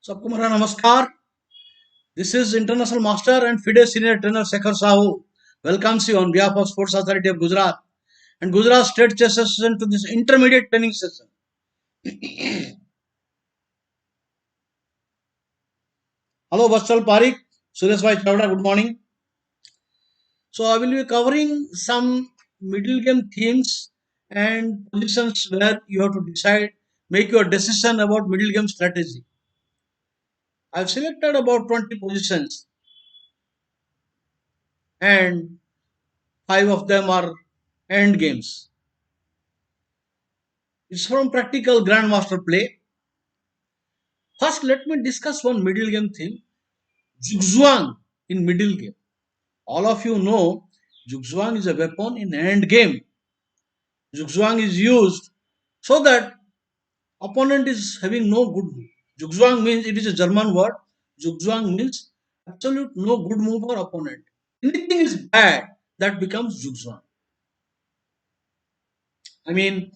सबको मेरा नमस्कार. This is International Master and FIDE Senior Trainer Sekhar Sahu. Welcomes you on behalf of Sports Authority of Gujarat and Gujarat State Chess Association to this intermediate training session. Hello, Vatsal Parikh, Suresh Bhai Chavda, good morning. So I will be covering some middle game themes and positions where you have to decide, make your decision about middle game strategy. I've selected about 20 positions and 5 of them are end games. It's from practical grandmaster play. First, let me discuss one middle game theme, Zugzwang in middle game. All of you know Zugzwang is a weapon in end game. Zugzwang is used so that opponent is having no good move. Zugzwang means, it is a German word. Zugzwang means absolute no good move for opponent. Anything is bad, that becomes Zugzwang. I mean,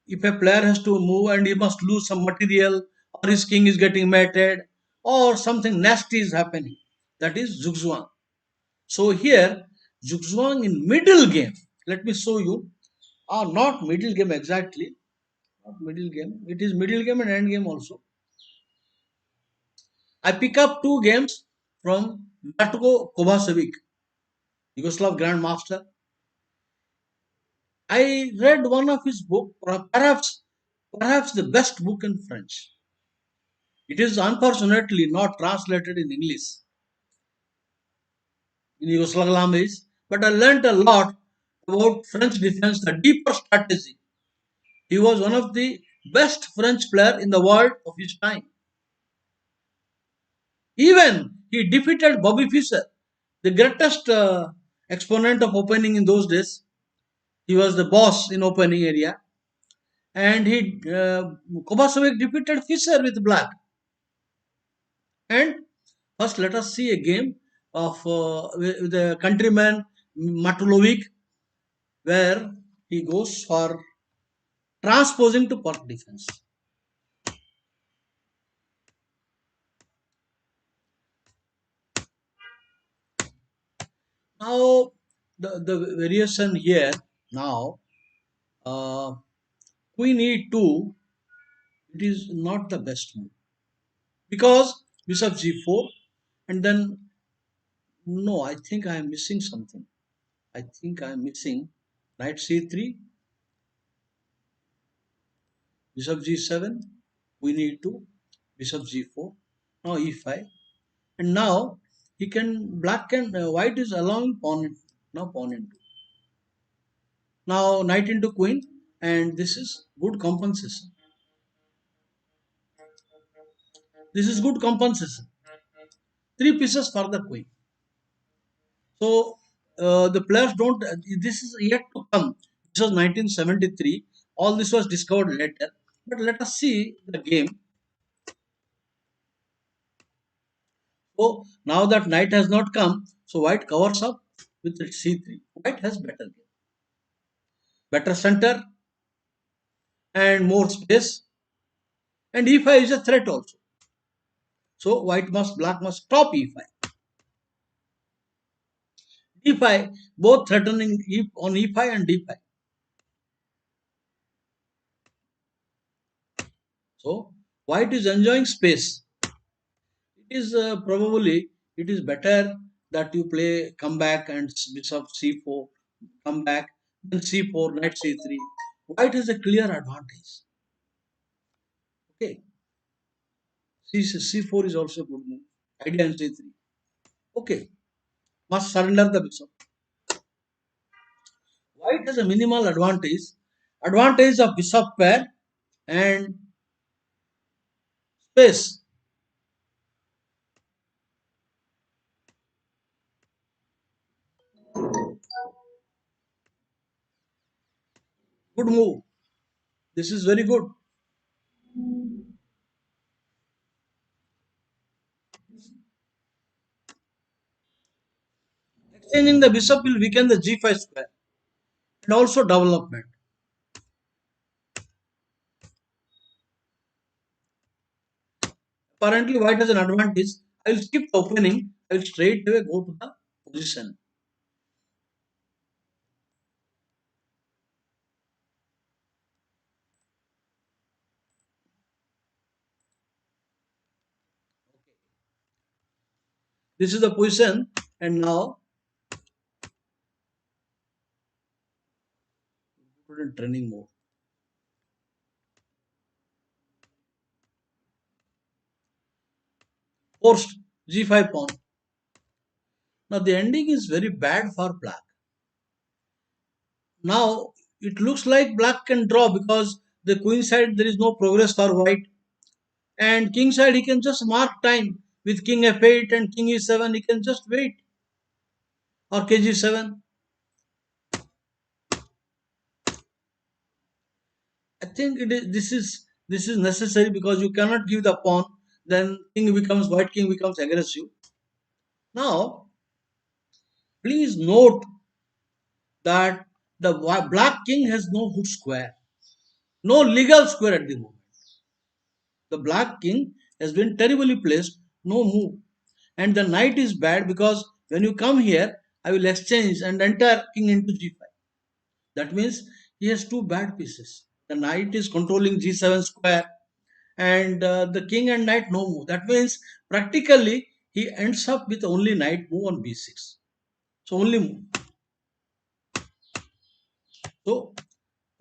if a player has to move and he must lose some material, or his king is getting mated, or something nasty is happening, that is Zugzwang. So here, Zugzwang in middle game, let me show you, or not middle game exactly, not middle game, it is middle game and end game also. I pick up two games from Vlatko Kovacevic, Yugoslav Grandmaster. I read one of his book, perhaps the best book in French. It is unfortunately not translated in English, in Yugoslav language, but I learnt a lot about French defense, the deeper strategy. He was one of the best French player in the world of his time. Even he defeated Bobby Fischer, the greatest exponent of opening in those days. He was the boss in opening area, and Kovacevic defeated Fischer with black. And first, let us see a game of with the countryman Matulovic, where he goes for transposing to Perk defense. Now, the variation here now, uh, Queen E2, it is not the best move because Bishop G4, and then no, I think I am missing something. I think I am missing Knight C3, Bishop G7, Queen E2, Bishop G4, now E5, and now he can white is allowing pawn now pawn into. Now knight into queen, and this is good compensation. This is good compensation. Three pieces for the queen. So the players don't. This is yet to come. This was 1973. All this was discovered later. But let us see the game. So now that knight has not come, so white covers up with c3. White has better game, better center, and more space. And e5 is a threat also. So black must stop e5. d5, both threatening on e5 and d5. So white is enjoying space. It is probably it is better that you play come back and bishop c4, come back, then c4, knight c3. White has a clear advantage. Okay, c4 is also a good move. Idea in c3. Okay, must surrender the bishop. White has a minimal advantage. Advantage of bishop pair and space. Good move. This is very good. Exchanging the bishop will weaken the g5 square and also development. Apparently, white has an advantage. I will skip the opening. I will straight away go to the position. This is the position, and now put in training mode. Forced G5 pawn. Now the ending is very bad for black. Now it looks like black can draw because the queen side there is no progress for white, and king side he can just mark time with king f8 and king e7. He can just wait, or kg7. I think it is this is necessary because you cannot give the pawn. Then white king becomes aggressive. Now please note that the black king has no good square, no legal square at the moment. The black king has been terribly placed, no move. And the knight is bad because when you come here, I will exchange and enter king into g5. That means he has two bad pieces. The knight is controlling g7 square, and the king and knight no move. That means practically he ends up with only knight move on b6. So only move. So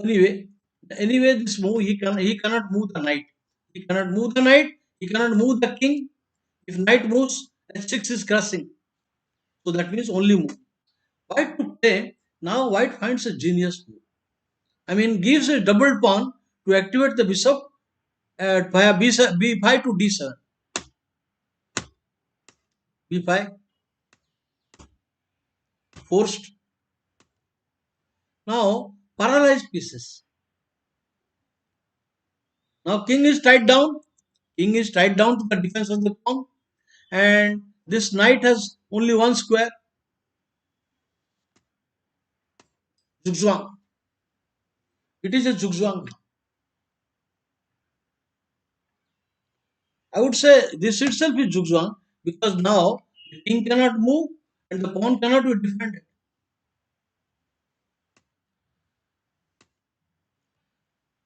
anyway, this move he cannot move the knight. He cannot move the knight. He cannot move the king. If knight moves, h6 is crossing. So that means only move. White to play. Now white finds a genius move. I mean, gives a double pawn to activate the bishop via b5 to d7. b5 forced. Now paralyzed pieces. Now king is tied down. King is tied down to the defense of the pawn, and this knight has only one square. Zugzwang. It is a zugzwang. I would say this itself is zugzwang because now the king cannot move and the pawn cannot be defended.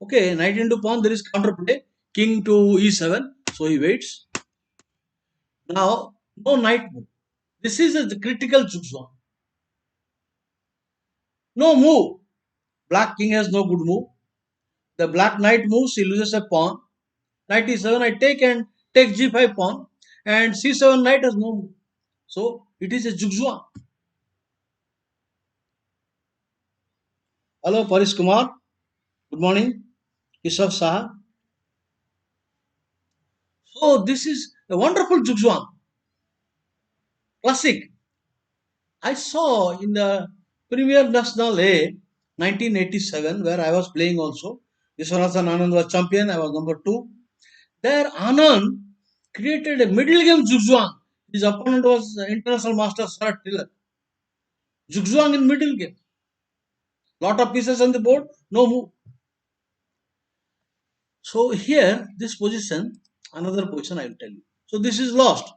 Okay, knight into pawn, there is counterplay. King to e7, so he waits. Now, no knight move. This is a critical zugzwang. No move. Black king has no good move. The black knight moves, he loses a pawn. Knight e7, I take and take g5 pawn. And c7 knight has no move. So, it is a zugzwang. Hello, Paris Kumar. Good morning. Sekhar Sahu. So, this is a wonderful zugzwang. Classic. I saw in the Premier National A 1987, where I was playing also. Viswanathan Anand was champion, I was number 2. There, Anand created a middle game zugzwang. His opponent was international master Sarat Tiller. Zugzwang in middle game. Lot of pieces on the board, no move. So here, this position, another position I will tell you. So this is lost,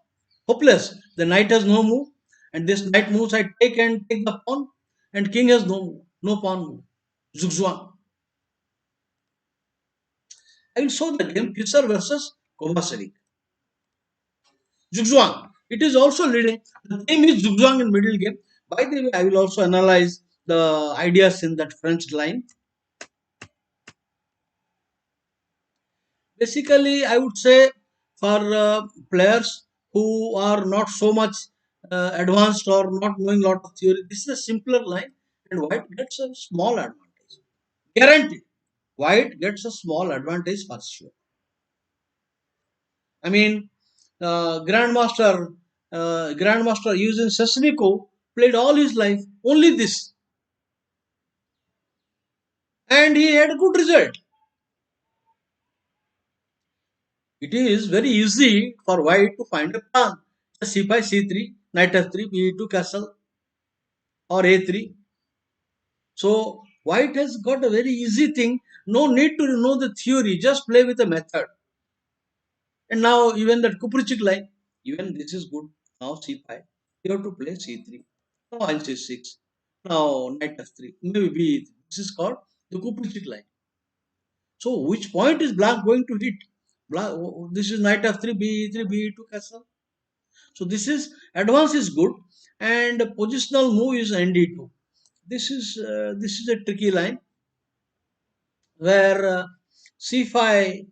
hopeless. The knight has no move, and this knight moves. I take and take the pawn, and king has no move, no pawn move. Zugzwang. I will show the game Fischer versus Kovacevic. Zugzwang. It is also leading. The theme is Zugzwang in middle game. By the way, I will also analyze the ideas in that French line. Basically, I would say for players who are not so much advanced or not knowing lot of theory, this is a simpler line, and white gets a small advantage. Guaranteed. White gets a small advantage for sure. I mean, Grandmaster using Sesnico played all his life only this, and he had a good result. It is very easy for white to find a plan. Just c5, c3, knight f3, b2 castle, or a3. So white has got a very easy thing. No need to know the theory. Just play with the method. And now even that Kuprichik line, even this is good. Now c5, you have to play c3. Now I'll c6. Now knight f3, maybe b3. This is called the Kuprichik line. So which point is black going to hit? Black, this is knight f3, b3, b2 castle. So advance is good, and positional move is nd2. This is a tricky line where c5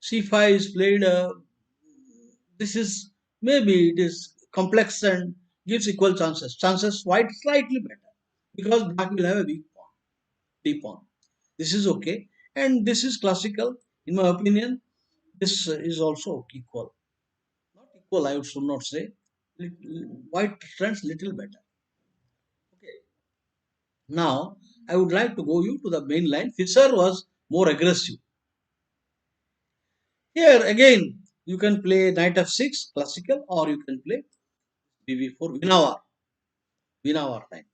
c5 is played. This is maybe it is complex and gives equal chances. Chances white slightly better because black will have a weak pawn, d pawn. This is okay, and this is classical in my opinion. This is also equal, not equal. I should not say. White trends little better. Okay. Now I would like to go you to the main line. Fischer was more aggressive. Here again, you can play knight f6 classical, or you can play bb4 Vinawar line.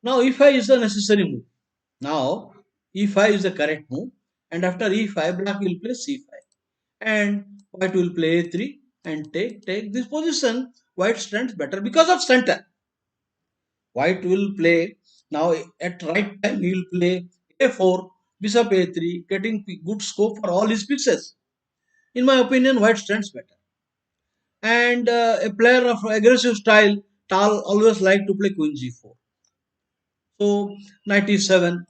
Now e5 is the necessary move. Now e5 is the correct move, and after e5, black will play c5, and white will play a3 and take this position. White stands better because of center. White will play now at right time. He will play a4, bishop a3, getting good scope for all his pieces. In my opinion, white stands better. And a player of aggressive style, Tal always like to play queen g4. So knight e7,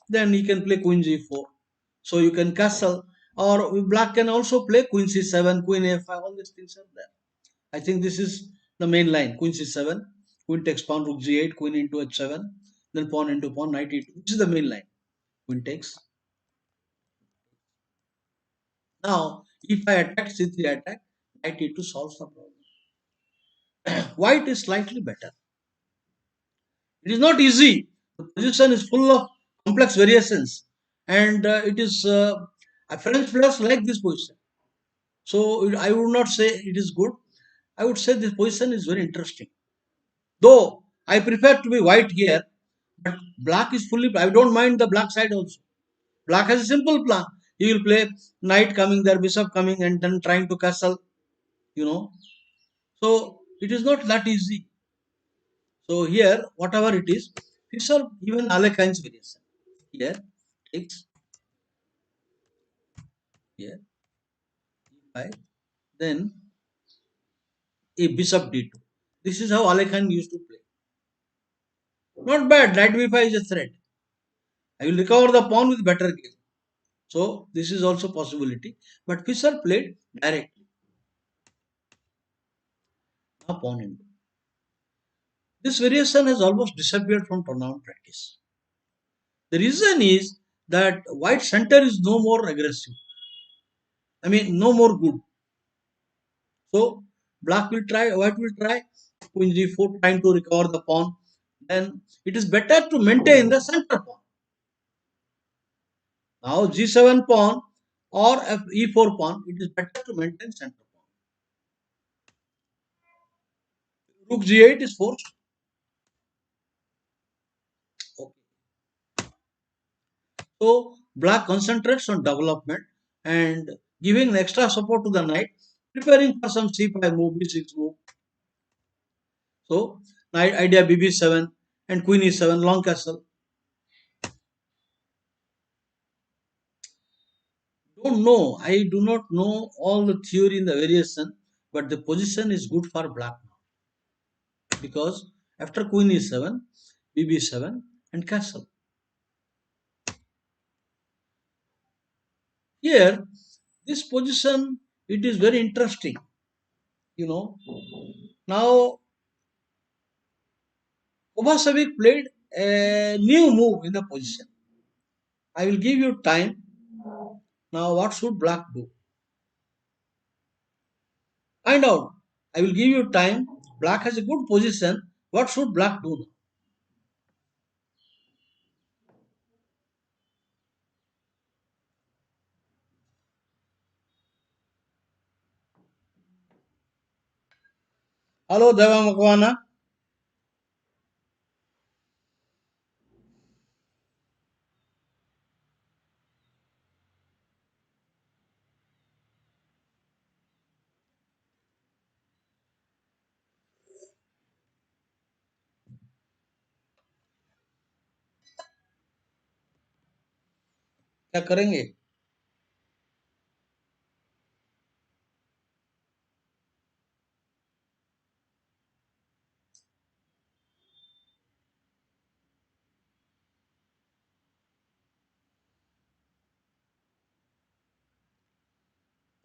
then he can play queen g4. So you can castle, or black can also play queen c7, queen a5. All these things are there. I think this is the main line. Queen c7, queen takes pawn, rook g8, queen into h7, then pawn into pawn, knight e2. This is the main line. Queen takes. Now e5 attack, c3 attack, knight e2 solves the problem. White is slightly better. It is not easy. The position is full of complex variations, and it is French players like this position. So I would not say it is good. I would say this position is very interesting. Though I prefer to be white here, but black is fully. I don't mind the black side also. Black has a simple plan. He will play knight coming there, bishop coming, and then trying to castle. You know. So it is not that easy. So here, whatever it is, these are even Alekhine's variation. Here takes here e5, then a bishop d2. This is how Alekhine used to play. Not bad. Knight b5 is a threat. I will recover the pawn with better game. So this is also possibility. But Fischer played directly. Now pawn into. This variation has almost disappeared from tournament practice. The reason is that white center is no more aggressive. I mean, no more good. So black will try, white will try, queen g4, trying to recover the pawn. Then it is better to maintain the center pawn. Now g7 pawn or e4 pawn, it is better to maintain center pawn. Rook g8 is forced. Okay. So black concentrates on development and giving extra support to the knight, preparing for some c5 move, b6 move. So knight idea bb7 and queen e7, long castle. Don't know. I do not know all the theory in the variation, but the position is good for black now because after queen e7, bb7 and castle. Here, this position it is very interesting. You know, now Kovacevic played a new move in the position. I will give you time. Now, what should black do? Find out. I will give you time. Black has a good position. What should black do now? Hello, Deva Makwana. क्या करेंगे?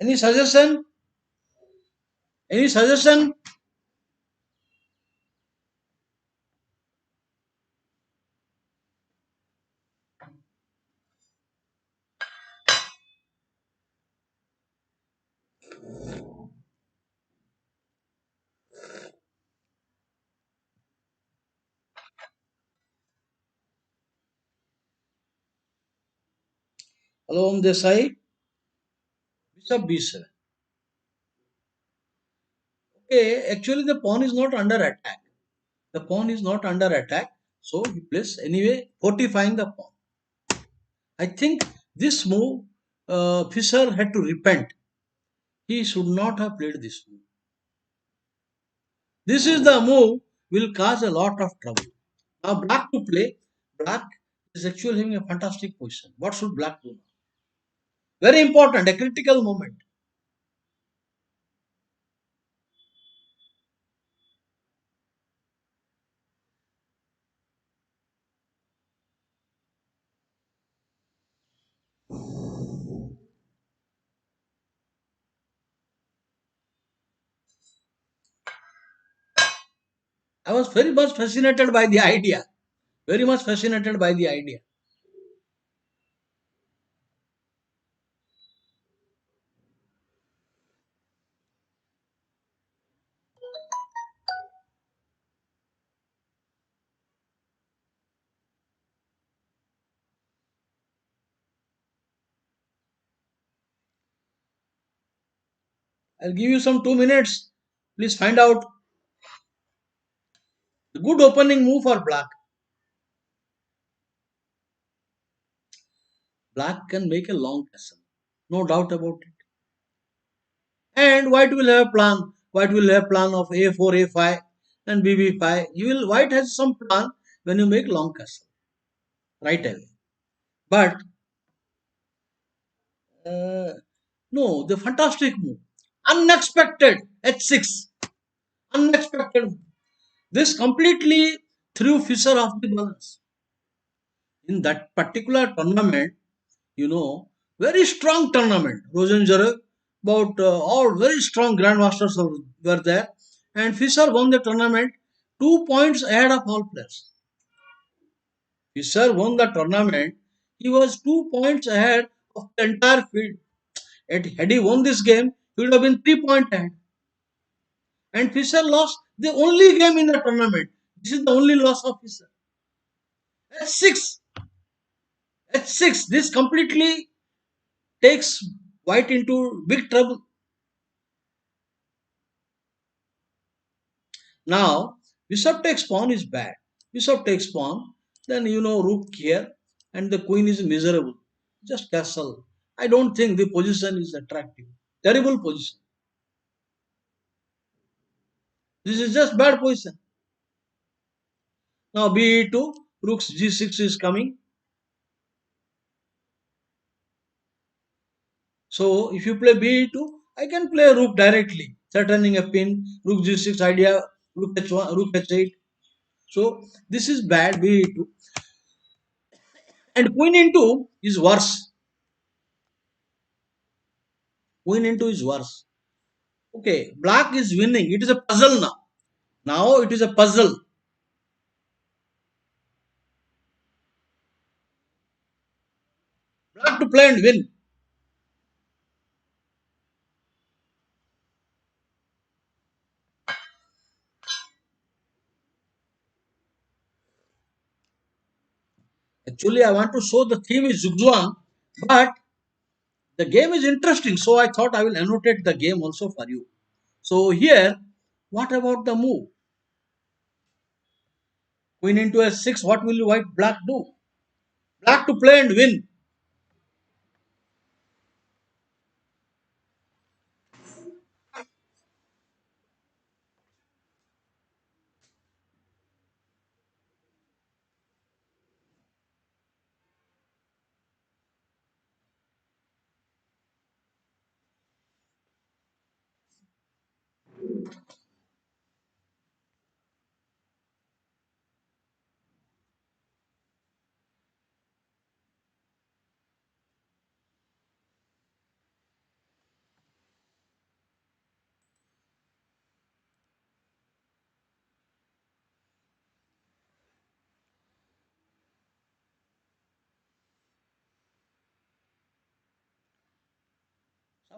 Any suggestion? Any suggestion? Hello, on this side. Bishop B7. Okay, actually the pawn is not under attack. The pawn is not under attack. So he plays anyway, fortifying the pawn. I think this move, Fischer had to repent. He should not have played this move. This is the move will cause a lot of trouble. Now black to play. Black is actually having a fantastic position. What should black do now? Very important, a critical moment. I was very much fascinated by the idea. Very much fascinated by the idea. I'll give you some 2 minutes. Please find out the good opening move for black. Black can make a long castle. No doubt about it. And white will have plan. White will have plan of A4, A5 and BB5. White has some plan when you make long castle. Right away. But uh, no, the fantastic move. Unexpected H6. Unexpected. This completely threw Fischer off the balance. In that particular tournament, very strong tournament. Rosenjere, about all very strong grandmasters were there, and Fischer won the tournament 2 points ahead of all players. Fischer won the tournament. He was 2 points ahead of the entire field. Had he won this game, he would have been 3 points ahead. And Fischer lost the only game in the tournament. This is the only loss of Fischer. H6. H6. This completely takes White into big trouble. Now, bishop takes pawn is bad. Bishop takes pawn, then rook here, and the queen is miserable. Just castle. I don't think the position is attractive. Terrible position. This is just bad position. Now b2, rook g6 is coming. So if you play b2, I can play rook directly, threatening a pin, rook g6 idea, rook h1, rook h8. So this is bad b2. And queen into is worse. Queen into is worse. Okay, black is winning. It is a puzzle now. Now it is a puzzle. Black to play and win. Actually, I want to show the theme is Zugzwang, but the game is interesting. So I thought I will annotate the game also for you. So here, what about the move? Queen into S6. What will white black do? Black to play and win.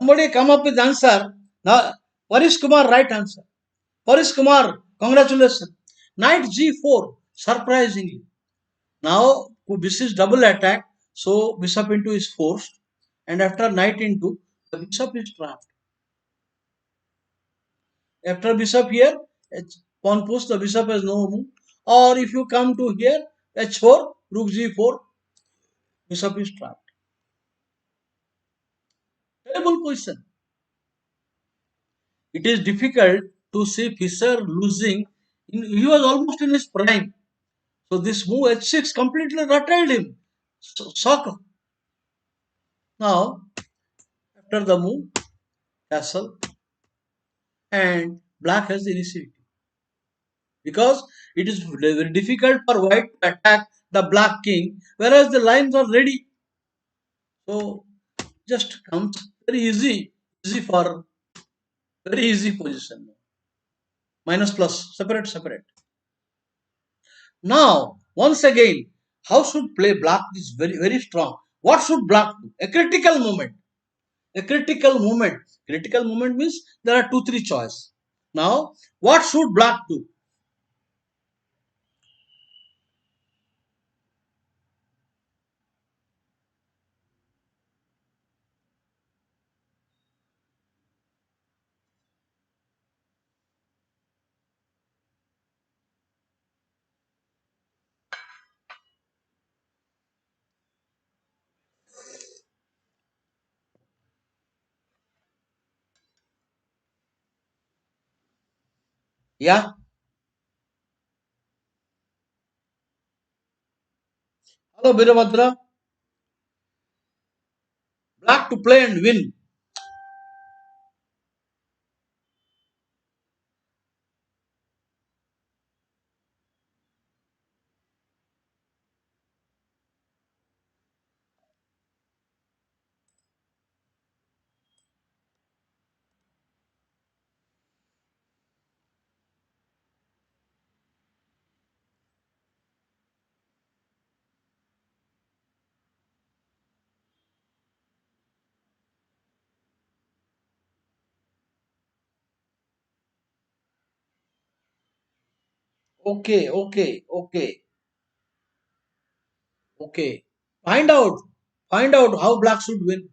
Somebody come up with answer. Now, Parish Kumar, right answer. Parish Kumar, congratulations. Knight G4, surprisingly. Now, this is double attack, so bishop into is forced, and after knight into, the bishop is trapped. After bishop here, pawn push, the bishop has no move. Or if you come to here, h4, rook g4, bishop is trapped. Terrible position. It is difficult to see Fischer losing. He was almost in his prime. So this move h6 completely rattled him. Shock. Now, after the move, castle, and black has the initiative. Because it is very difficult for white to attack the black king, whereas the lines are ready. So just comes very easy for very easy position. Minus plus, separate. Now, once again, how should play black is very strong. What should black do? A critical moment. A critical moment. Critical moment means there are 2-3 choice. Now, what should black do? Yeah. Hello, Birabhadra. Black to play and win. Okay. Find out. Find out how black should win.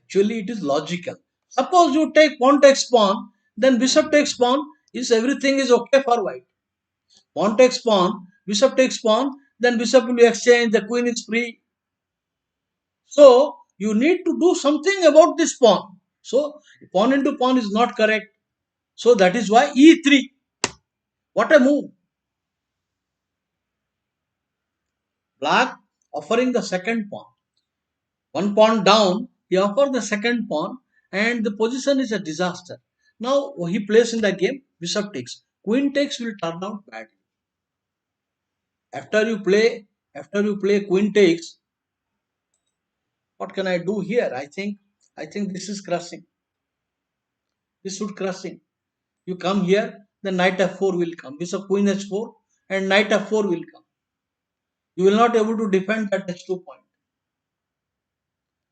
Actually, it is logical. Suppose you take pawn takes pawn, then bishop takes pawn, is everything is okay for white. Pawn takes pawn, bishop takes pawn, then bishop will exchange, the queen is free. So you need to do something about this pawn. So pawn into pawn is not correct. So that is why e3. What a move. Black offering the second pawn. One pawn down, he offered the second pawn, and the position is a disaster. Now he plays in the game, bishop takes. Queen takes will turn out badly. After you play queen takes, what can I do here? I think this is crushing. This should crushing. You come here, the knight f4 will come. Bishop queen h4 and knight f4 will come. You will not able to defend that h2 point.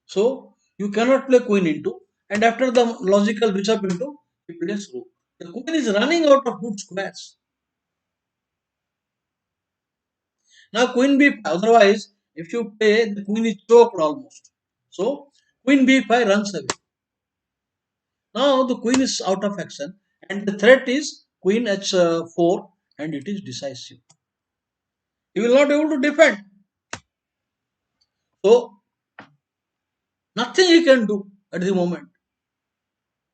So you cannot play queen into, and after the logical bishop into, he plays rook. The queen is running out of good squares. Now queen b5. Otherwise, if you play, the queen is choked almost. So queen b5 runs away. Now the queen is out of action, and the threat is queen h4, and it is decisive. He will not be able to defend. So nothing he can do at the moment.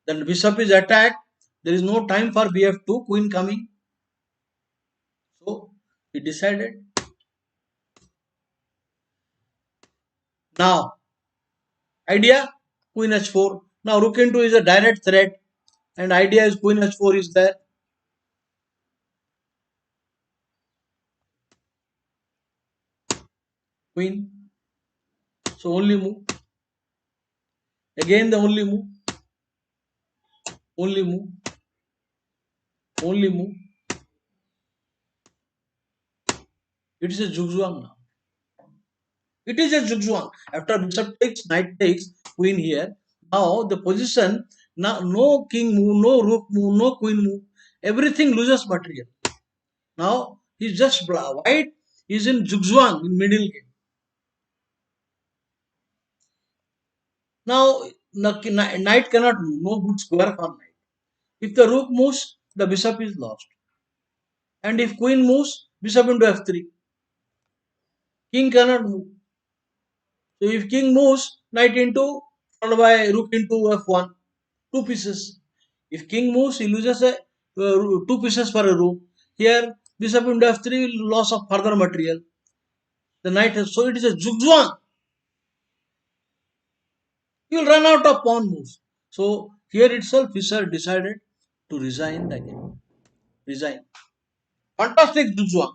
Then bishop is attacked. There is no time for bf2, queen coming. So he decided. Now idea, queen h4. Now rook into is a direct threat, and idea is queen h4 is there. Queen. So only move. Again the only move. Only move. Only move. It is a zugzwang now. It is a zugzwang. After bishop takes, knight takes, queen here. Now the position, now no king move, no rook move, no queen move. Everything loses material. Now he's just white is in zugzwang in middle game. Now knight cannot move, no good square for knight. If the rook moves, the bishop is lost. And if queen moves, bishop into f3. King cannot move. So if king moves, knight into followed by rook into f1, two pieces. If king moves, he loses two pieces for a rook. Here, bishop into f3, loss of further material. The knight has, so it is a zugzwang. He will run out of pawn moves. So here itself, Fischer decided to resign the game. Resign. Fantastic zugzwang.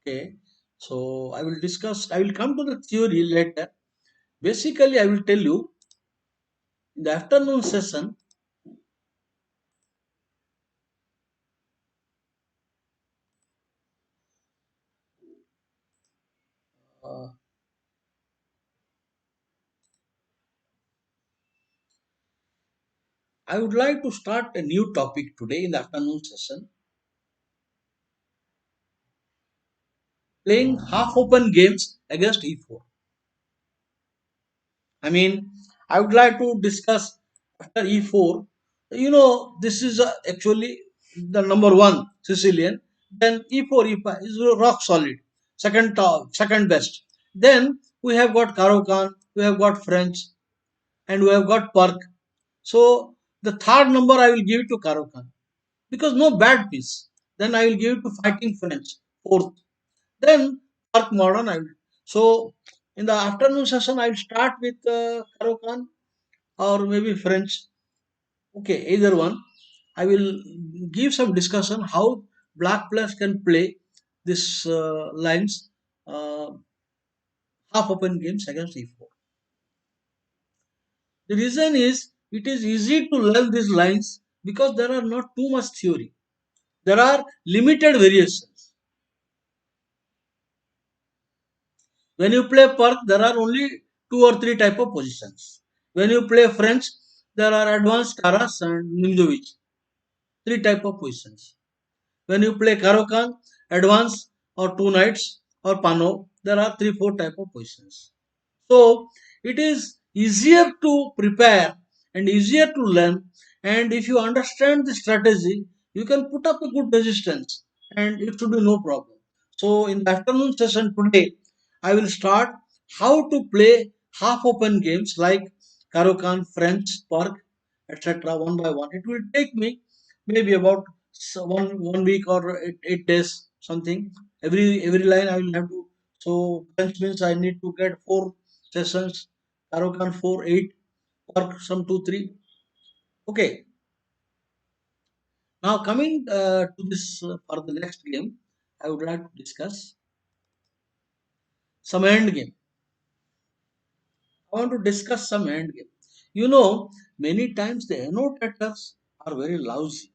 Okay. So I will discuss, I will come to the theory later. Basically, I will tell you in the afternoon session, uh, I would like to start a new topic today in the afternoon session, playing half open games against e4. I mean, I would like to discuss after e4. This is actually the number one Sicilian. Then e4, e5 is rock solid, second best. Then we have got Caro-Kann, we have got French, and we have got Park. So the third number I will give it to Caro-Kann because no bad piece. Then I will give it to Fighting French, fourth. Then Park Modern I will. So in the afternoon session I will start with Caro-Kann or maybe French. Okay, either one. I will give some discussion how black players can play this lines, uh, half open games against e4. The reason is it is easy to learn these lines because there are not too much theory. There are limited variations. When you play Perk, there are only two or three type of positions. When you play French, there are advanced Taras and Nimzovich, three type of positions. When you play Caro-Kann, advance or two knights or Panov, there are three, four type of positions. So it is easier to prepare and easier to learn. And if you understand the strategy, you can put up a good resistance and it should be no problem. So in the afternoon session today, I will start how to play half open games like Caro-Kann, French, Park, etc. one by one. It will take me maybe about one week or 8 days something. Every line I will have to. So French means I need to get four sessions, Karaoke 4, 8, or some 2, 3. Okay, now coming to this for the next game, I would like to discuss some end game. I want to discuss some end game. Many times the annotators are very lousy.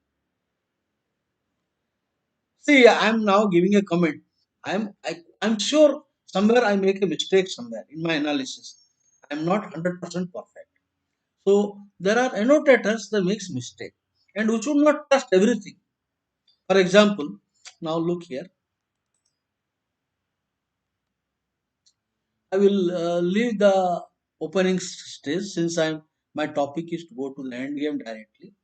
See, I'm now giving a comment. I'm sure somewhere I make a mistake somewhere in my analysis. I'm not 100% perfect. So there are annotators that makes mistake, and we should not trust everything. For example, now look here. I will leave the opening stage since my topic is to go to the end game directly.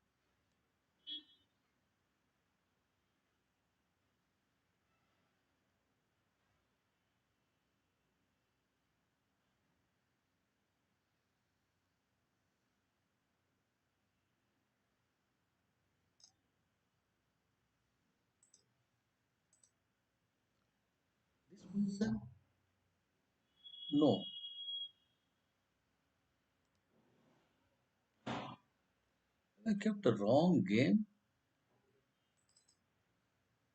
This position, no, I kept a wrong game.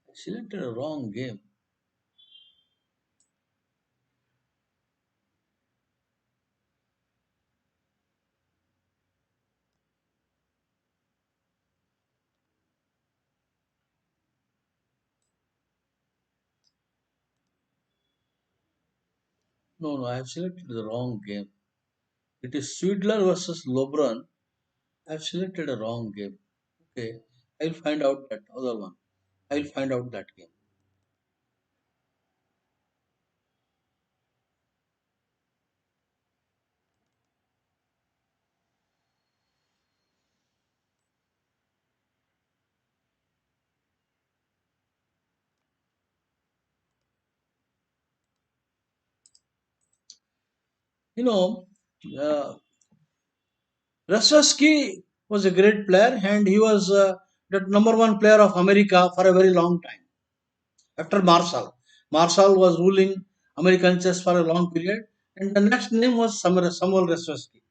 I selected a wrong game. No, no, I have selected the wrong game. It is Swidler versus Lobron. I have selected a wrong game. Okay, I'll find out that other one. I'll find out that game. You know, uh, Rashevsky was a great player and he was the number one player of America for a very long time. After Marshall. Marshall was ruling American chess for a long period, and the next name was Samuel Reshevsky.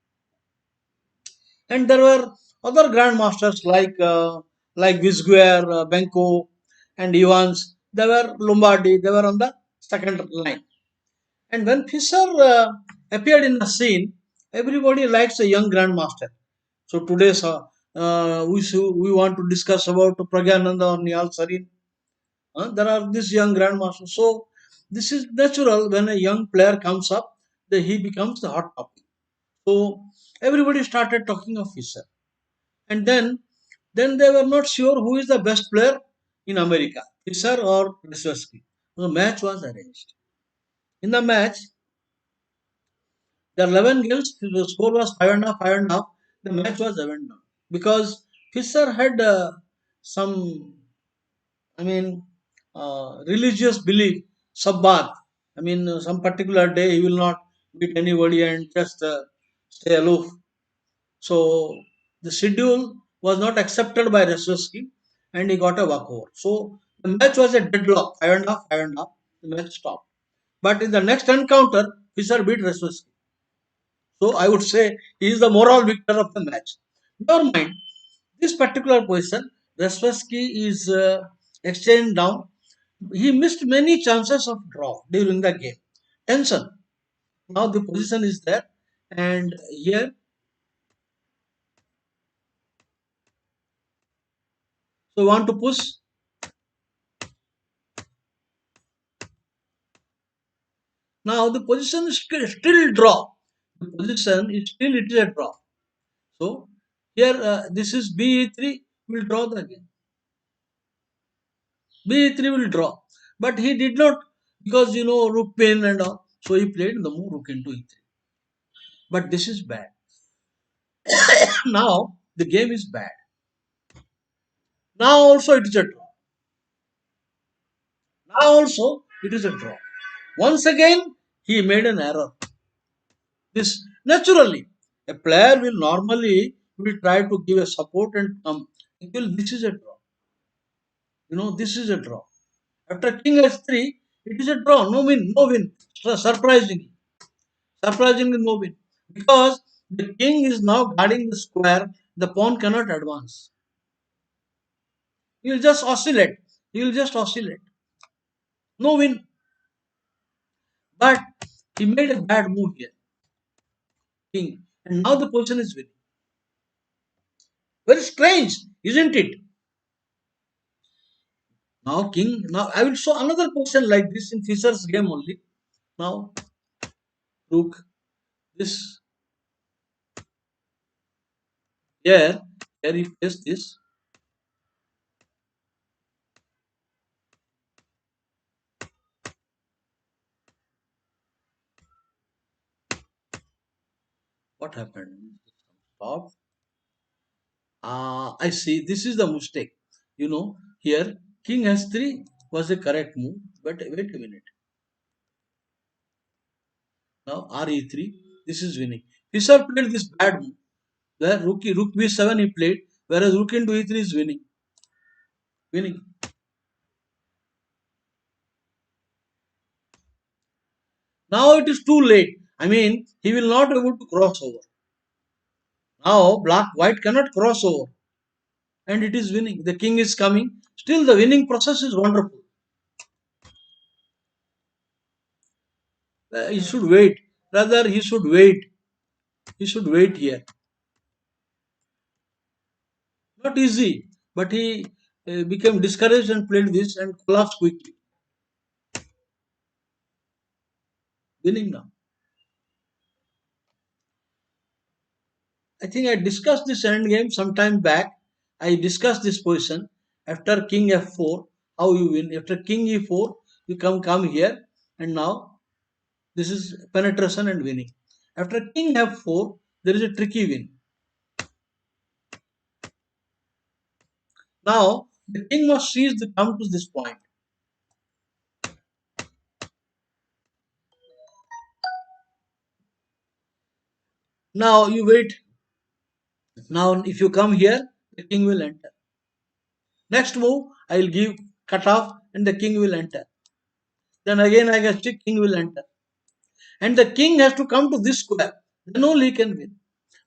And there were other grandmasters like Vizguer, Benko, and Evans. They were Lombardi. They were on the second line. And when Fischer appeared in the scene, everybody likes a young grandmaster. So today's we want to discuss about Pragyananda or Nihal Sarin. There are these young grandmasters. So this is natural when a young player comes up, that he becomes the hot topic. So everybody started talking of Fischer, and then they were not sure who is the best player in America, Fischer or Krzyzewski. The match was arranged. In the match, the 11 games, the score was 5.5, 5.5. The match was 7 because Fischer had some, I mean, religious belief, Sabbath. I mean, some particular day he will not meet anybody and just stay aloof. So the schedule was not accepted by Reshevsky and he got a walkover. So the match was a deadlock, 5.5, 5.5. The match stopped. But in the next encounter, Fischer beat Reshevsky. So I would say he is the moral victor of the match. Never mind. This particular position, Reshevsky is exchanged down. He missed many chances of draw during the game. Tension. Now the position is there, and here, so want to push. Now the position is still draw. The position is still it is a draw. So here this is B3 will draw the game. B3 will draw, but he did not because rook pin and all. So he played the move rook into E3. But this is bad. Now the game is bad. Now also it is a draw. Now also it is a draw. Once again he made an error. This naturally a player will normally will try to give a support and come until this is a draw. This is a draw. After king h3, it is a draw. No win, no win. Surprisingly, surprisingly no win because the king is now guarding the square. The pawn cannot advance. He will just oscillate. He will just oscillate. No win. But he made a bad move here, king, and now the position is winning. Very strange, isn't it? Now king. Now I will show another position like this in Fischer's game only. Now rook. This here. Here he plays this. What happened? Stop. I see. This is the mistake. Here king has 3 was the correct move. But wait a minute. Now re3. This is winning. Fisher played this bad move. Where rook b7 he played, whereas rook into e3 is winning. Winning. Now it is too late. I mean, he will not be able to cross over. Now white cannot cross over, and it is winning. The king is coming. Still, the winning process is wonderful. He should wait. Rather, he should wait. He should wait here. Not easy, but he became discouraged and played this and collapsed quickly. Winning now. I think I discussed this end game some time back. I discussed this position after king f4, how you win. After king e4, you come here, and now this is penetration and winning. After king f4, there is a tricky win. Now the king must seize the come to this point. Now you wait. Now if you come here, the king will enter. Next move, I will give cut off and the king will enter. Then again I can stick, king will enter. And the king has to come to this square. Then only he can win.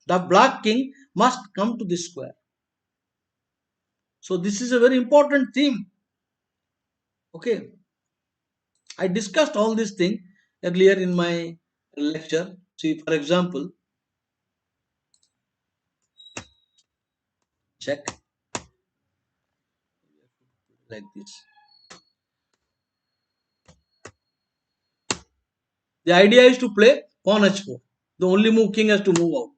The black king must come to this square. So this is a very important theme. Okay. I discussed all these things earlier in my lecture. See, for example, check like this. The idea is to play pawn h4. The only move king has to move out.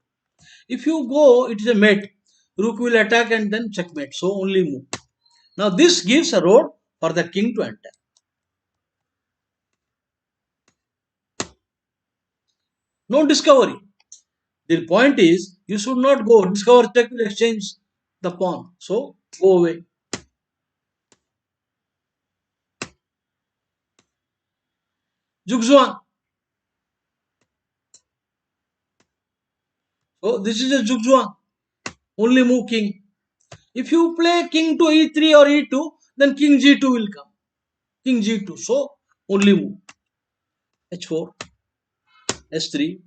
If you go, it is a mate. Rook will attack and then checkmate. So only move. Now this gives a road for the king to enter. No discovery. The point is you should not go. Discover check will exchange the pawn. So go away. Zugzwang. So this is a Zugzwang. Only move king. If you play king to e3 or e2, then king g2 will come. King g2. So only move. h4, h3.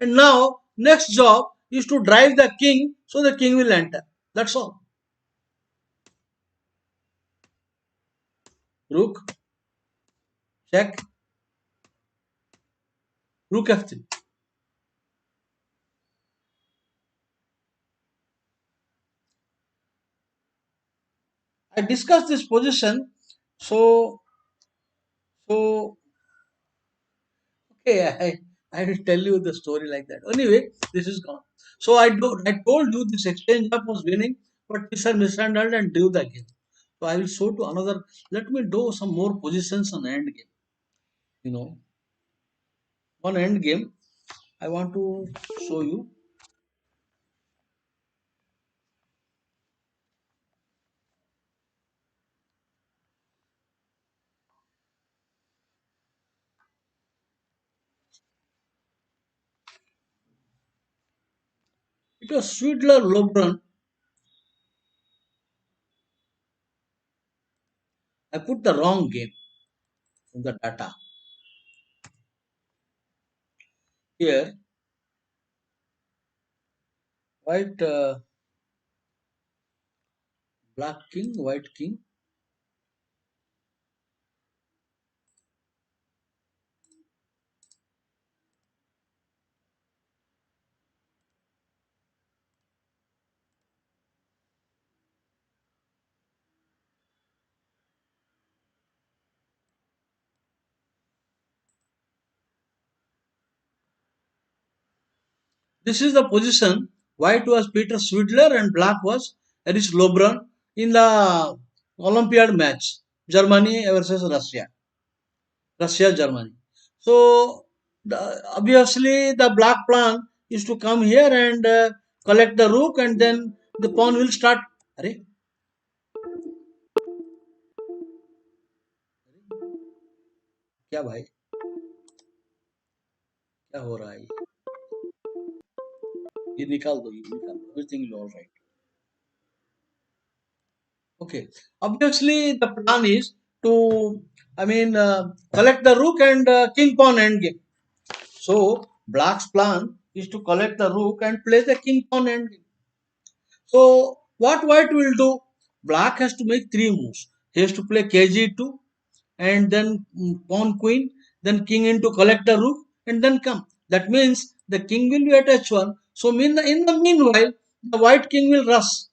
And now next job is to drive the king so the king will enter. That's all. Rook, check, rook f3. I discussed this position. So okay, I will tell you the story like that. Anyway, this is gone. So I told you this exchange up was winning, but Fisher misunderstood and drew the game. So I will show to another. Let me do some more positions on end game. You know, on end game, I want to show you. It was Sweetler Lobran. I put the wrong game in the data. Here, white, black king, white king. This is the position. White was Peter Sweetler and black was Erich Lobran in the Olympiad match. Germany versus Russia. Russia, Germany. So obviously the black plan is to come here and collect the rook, and then the pawn will start. अरे क्या भाई, क्या हो रहा है ये निकाल दो, ये निकाल दो, everything is all right. Okay, obviously the plan is to, collect the rook and king pawn endgame. So black's plan is to collect the rook and play the king pawn endgame. So what white will do? Black has to make three moves. He has to play kg2 and then pawn queen, then king into collect the rook and then come. That means the king will be at h1. So in the meanwhile, the white king will rush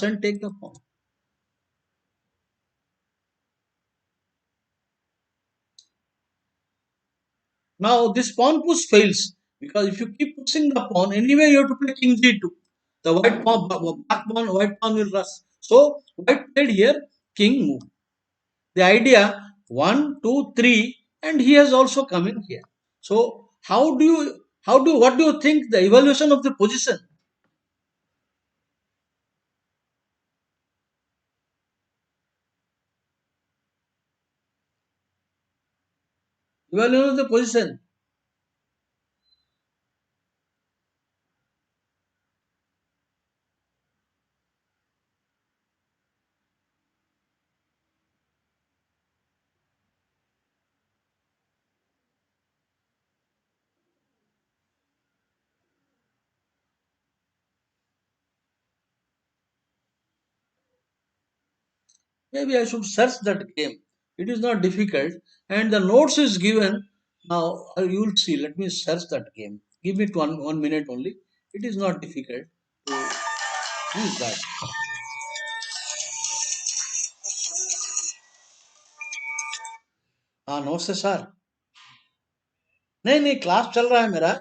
and take the pawn. Now this pawn push fails because if you keep pushing the pawn, anyway you have to play king g2. The white pawn will rush. So white played here king move. The idea 1, 2, 3, and he has also come in here. So what do you think the evaluation of the position? Evaluation of the position. Maybe I should search that game. It is not difficult, and the notes is given. Now you will see. Let me search that game. Give it one minute only. It is not difficult to use that. हाँ नमस्ते sir. नहीं नहीं class चल रहा है मेरा.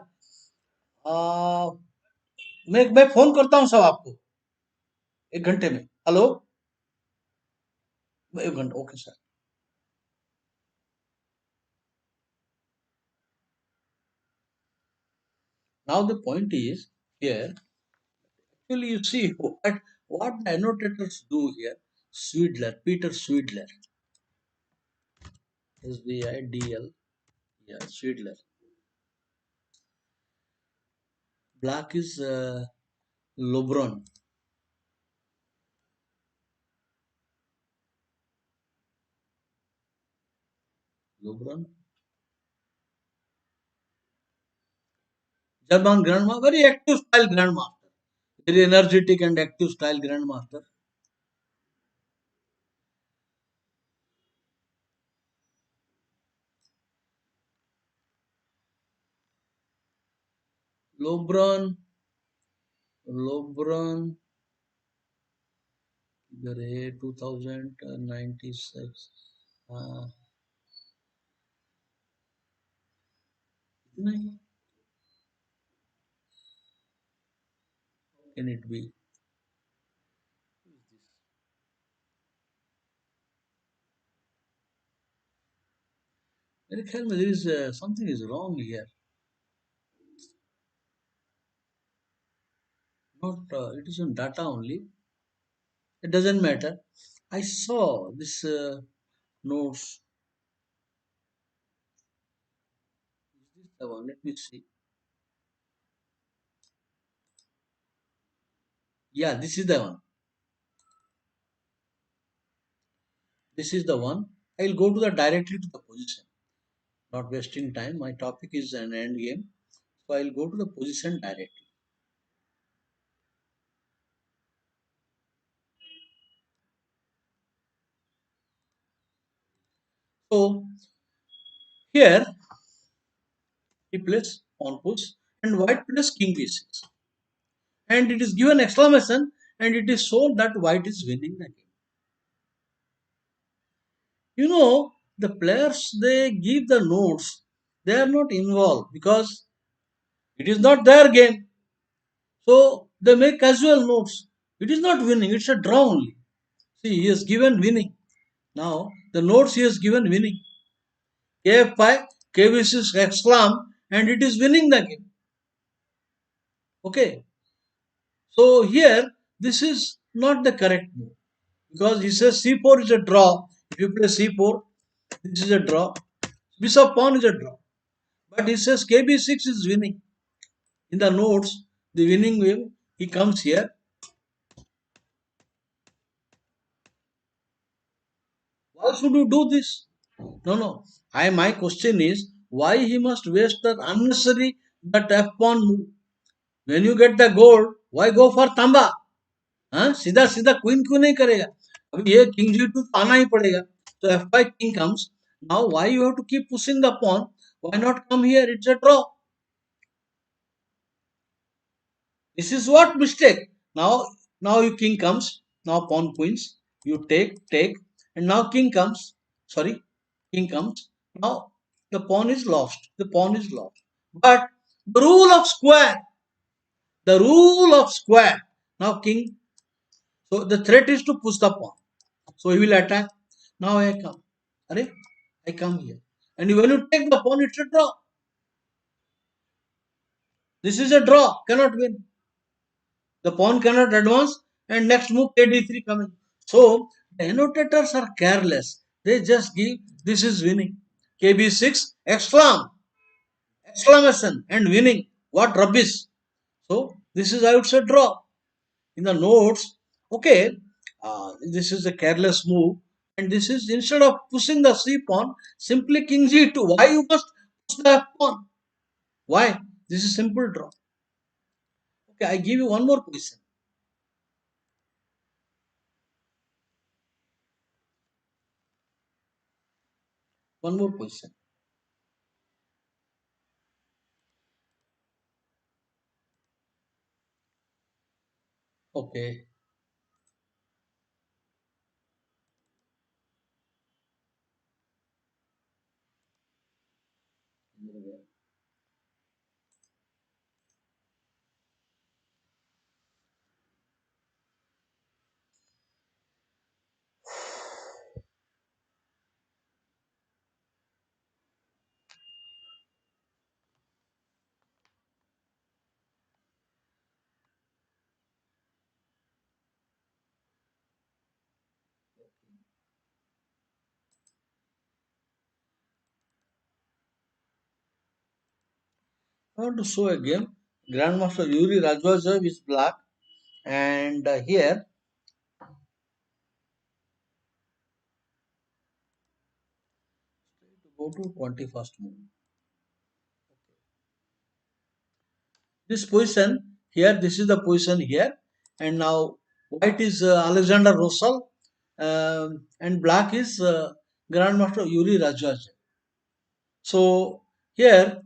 आ, मैं phone करता हूँ सब आपको 1 घंटे में. हेलो. 1 घंटा okay sir. Now the point is here. Actually, you see what the annotators do here. Swidler, Peter Swidler, SVIDL. Yeah, Swidler. Black is Lobron. Lobron. German grandmaster, very active style grandmaster, very energetic and active style grandmaster. Lobron, Lobron, इधर है 2096. हाँ, नहीं, can it be? मेरे ख्याल में there is something is wrong here. Not it is on data only. It doesn't matter. I saw this notes. Is this the one? Let me see. Yeah, this is the one. This is the one. I'll go to the directly to the position. Not wasting time. My topic is an end game. So I'll go to the position directly. So here he plays pawn push and white plays king b6. And it is given exclamation and it is shown that white is winning the game. You know, the players they give the notes, they are not involved because it is not their game. So they make casual notes. It is not winning, it's a draw only. See, he has given winning. Now the notes he has given winning. KF5, KV6 exclam, and it is winning the game. Okay. So here, this is not the correct move because he says c4 is a draw. If you play c4, this is a draw. Bishop pawn is a draw. But he says kb6 is winning. In the notes, the winning wave, he comes here. Why should you do this? No, no. My question is why he must waste that unnecessary that f pawn move. When you get the gold, why go for tamba? हाँ सीधा सीधा queen क्यों नहीं करेगा? अभी ये king ji to आना ही पड़ेगा. तो F five king comes. Now why you have to keep pushing the pawn? Why not come here? It's a draw. This is what mistake. Now you king comes. Now pawn queens. You take, and now king comes. Sorry, king comes. Now the pawn is lost. The pawn is lost. But the rule of square. The rule of square. Now king. So the threat is to push the pawn. So he will attack. Now I come. Are I come here. And when you take the pawn, it's a draw. This is a draw. Cannot win. The pawn cannot advance, and next move kd3 coming. So the annotators are careless. They just give this is winning. kb6 exclamation and winning. What rubbish. So this is I would say draw. In the notes, okay, this is a careless move, and this is instead of pushing the c pawn, simply king g2. Why you must push the f pawn? Why? This is simple draw. Okay, I give you one more question. One more question. Okay. I want to show a game. Grandmaster Yuri Rajwajev is black, and here go to 21st move. This position here, this is the position here, and now white is Alexander Rosal, and black is Grandmaster Yuri Rajwajev. So here,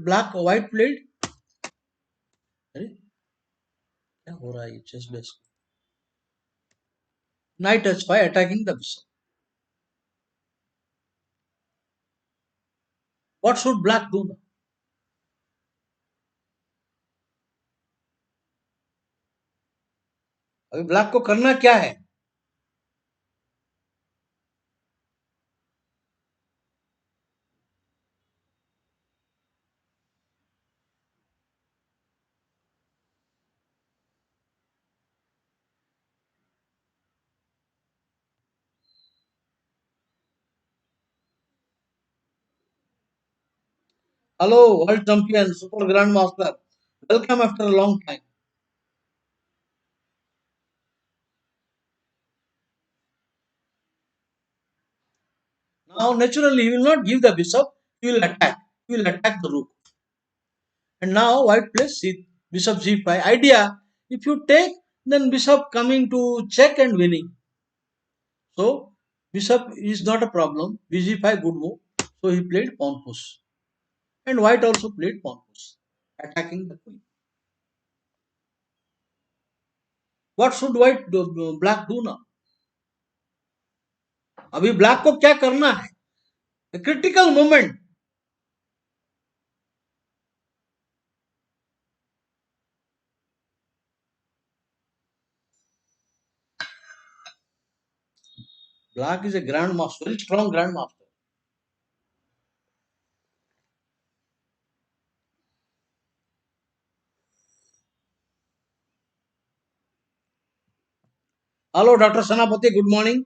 black white played. अरे क्या हो रहा है chess base? Knight h5 attacking the bishop. What should black do now? अभी black को करना क्या है? Hello, world champion, super grandmaster. Welcome after a long time. Now, naturally, he will not give the bishop. He will attack. He will attack the rook. And now, white plays bishop g5. Idea: if you take, then bishop coming to check and winning. So, bishop is not a problem. bg5 good move. So he played pawn push. And white also played pawn push, attacking the queen. What should black do now? अभी black को क्या करना है? A critical moment. Black is a grandmaster, very strong grandmaster. Hello, Dr. Sanapati. Good morning.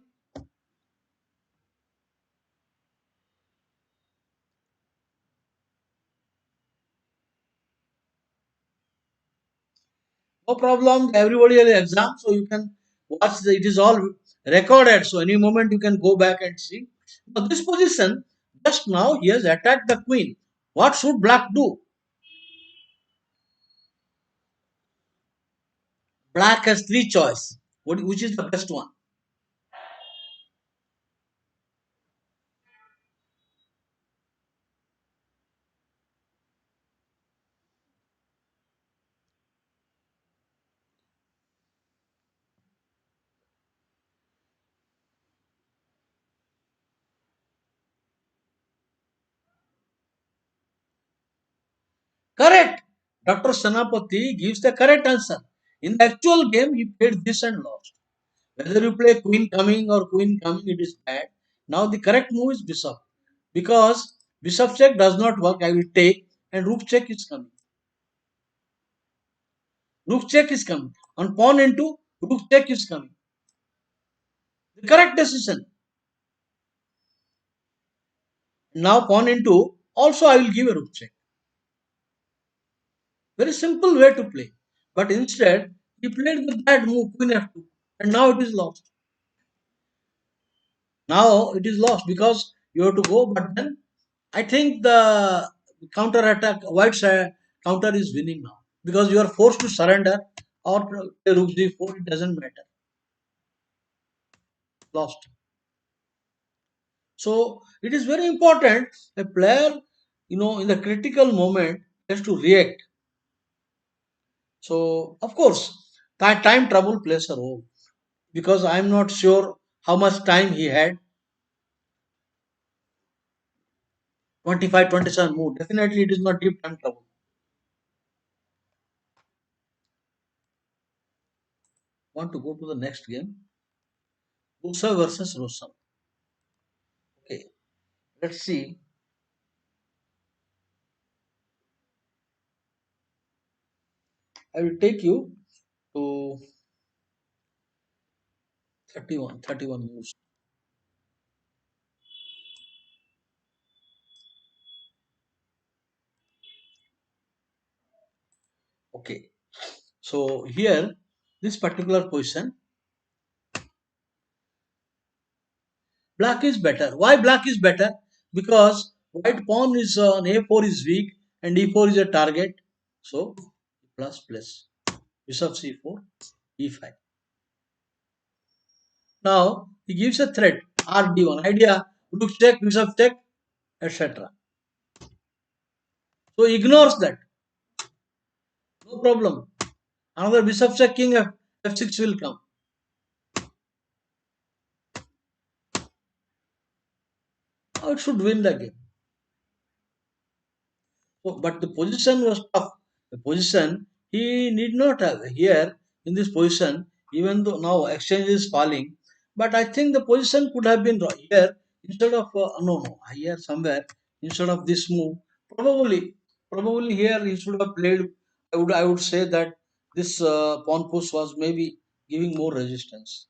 No problem. Everybody has exam, so you can watch. It is all recorded. So any moment you can go back and see. Now this position, just now he has attacked the queen. What should black do? Black has three choice. Which is the best one? Correct. Dr. Sanapati gives the correct answer. In the actual game, he played this and lost. Whether you play queen coming or queen coming, it is bad. Now the correct move is bishop. Because bishop check does not work, I will take and rook check is coming. Rook check is coming. On pawn into rook check is coming. The correct decision. Now pawn into also I will give a rook check. Very simple way to play. But instead, he played the bad move, queen f2. And now it is lost. Now it is lost because you have to go, but then I think the counter attack, white side counter is winning now because you are forced to surrender or play rook d4, it doesn't matter. Lost. So it is very important a player, in the critical moment has to react. So of course, that time trouble plays a role because I am not sure how much time he had. 25, 27 move. Definitely it is not deep time trouble. Want to go to the next game? Rusa versus Rusam. Okay, let's see. I will take you to 31 moves. Okay, so here, this particular position, black is better. Why black is better? Because white pawn is on a4 is weak and e4 is a target. So plus bishop c4, e5. Now he gives a threat rd1 idea rook check, bishop check, etc. So ignores that. No problem. Another bishop check, king f6 will come. Now it should win the game. So, but the position was tough. The position he need not have here in this position, even though now exchange is falling. But I think the position could have been here instead of no here somewhere instead of this move. Probably here he should have played. I would say that this pawn push was maybe giving more resistance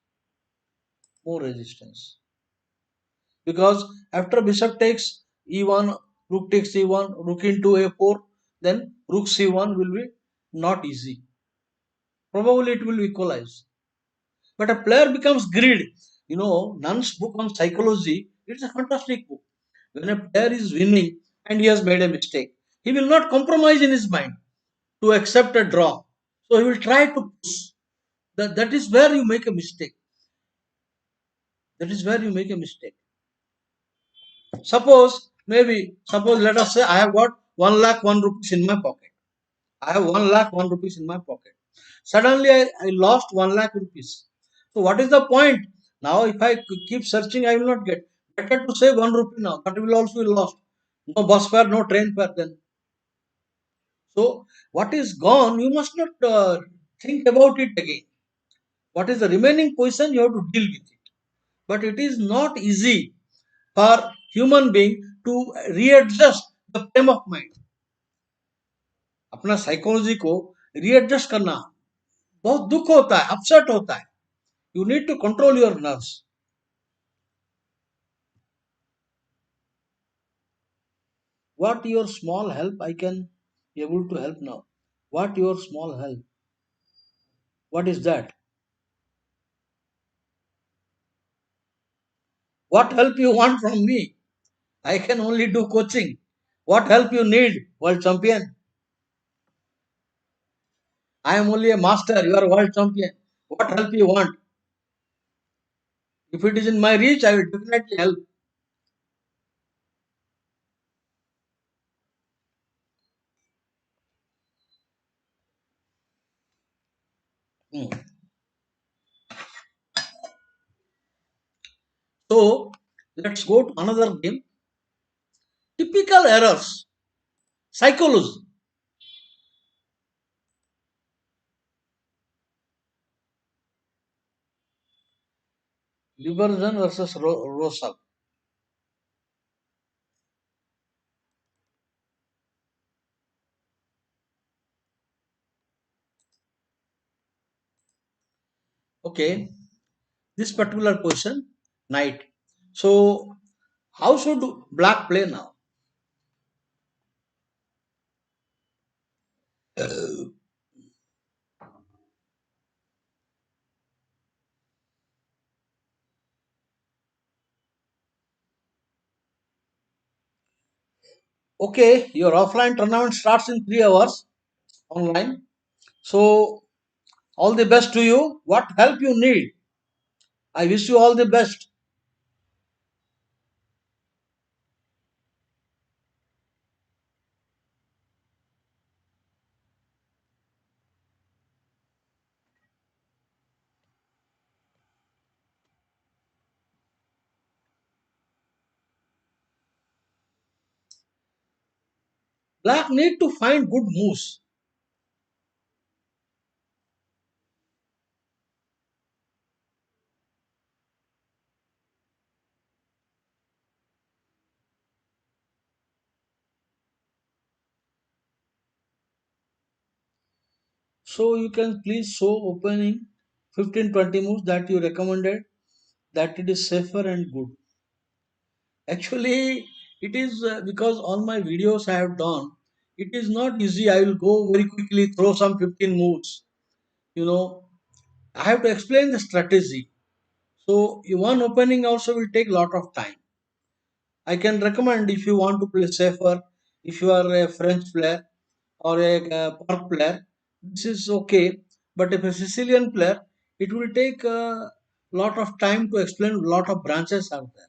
because after bishop takes e1, rook takes e1, rook into a4, then rook c1 will be not easy. Probably it will equalize. But a player becomes greed. Nunn's book on psychology, it's a fantastic book. When a player is winning and he has made a mistake, he will not compromise in his mind to accept a draw. So he will try to push. That is where you make a mistake. That is where you make a mistake. Suppose let us say I have got 1 lakh 1 rupees in my pocket. I have 1 lakh 1 rupees in my pocket. Suddenly I lost 1 lakh rupees. So what is the point? Now if I keep searching, I will not get. Better to save 1 rupee now. That will also be lost. No bus fare, no train fare then. So what is gone, you must not think about it again. What is the remaining position, you have to deal with it. But it is not easy for human being to readjust the frame of mind. अपना psychology को readjust करना बहुत दुख होता है upset होता है You need to control your nerves. What your small help I can able to help now. What your small help? What is that? What help you want from me? I can only do coaching. What help you need, world champion? I am only a master. You are world champion. What help you want? If it is in my reach, I will definitely help. Hmm. So let's go to another game. Typical errors. Psychology. Liberson versus Russell. Okay, this particular question, knight. So how should black play now? Okay, your offline tournament starts in 3 hours online. So all the best to you. What help you need? I wish you all the best. Black need to find good moves. So you can please show opening 15-20 moves that you recommended, that it is safer and good. Actually, it is because all my videos I have done, it is not easy. I will go very quickly, throw some 15 moves. You know, I have to explain the strategy. So one opening also will take lot of time. I can recommend if you want to play safer, if you are a French player or a Park player, this is okay. But if a Sicilian player, it will take a lot of time to explain lot of branches out there.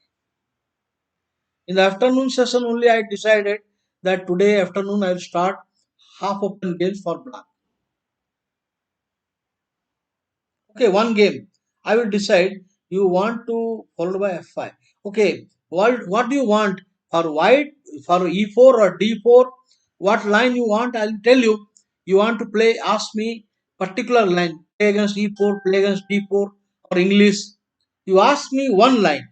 In the afternoon session only, I decided that today afternoon I will start half open games for black. Okay, one game. I will decide you want to followed by f5. Okay, what do you want for white, for e4 or d4? What line you want? I'll tell you. You want to play? Ask me particular line. Play against e4, play against d4 or English. You ask me one line.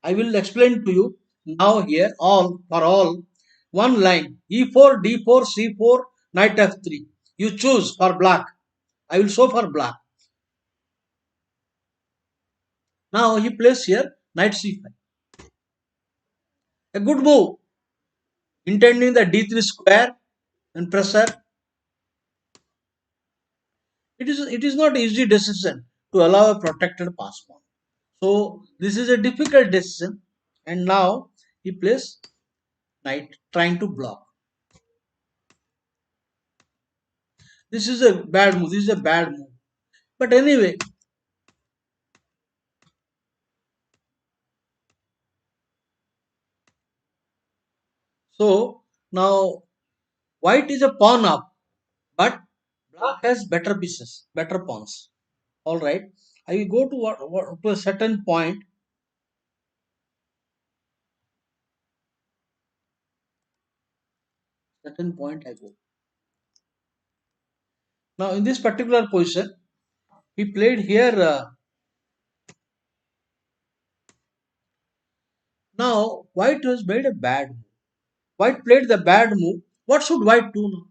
I will explain to you now here all for all one line e4 d4 c4 knight f3. You choose for black. I will show for black. Now he plays here knight c5. A good move, intending the d3 square and pressure. It is not easy decision to allow a protected pass pawn. So this is a difficult decision, and now he plays knight trying to block. This is a bad move. This is a bad move. But anyway, so now white is a pawn up, but black has better pieces, better pawns. All right. I will go to to a certain point I go. Now in this particular position, he played here. Now white has made a bad move. White played the bad move. What should white do now?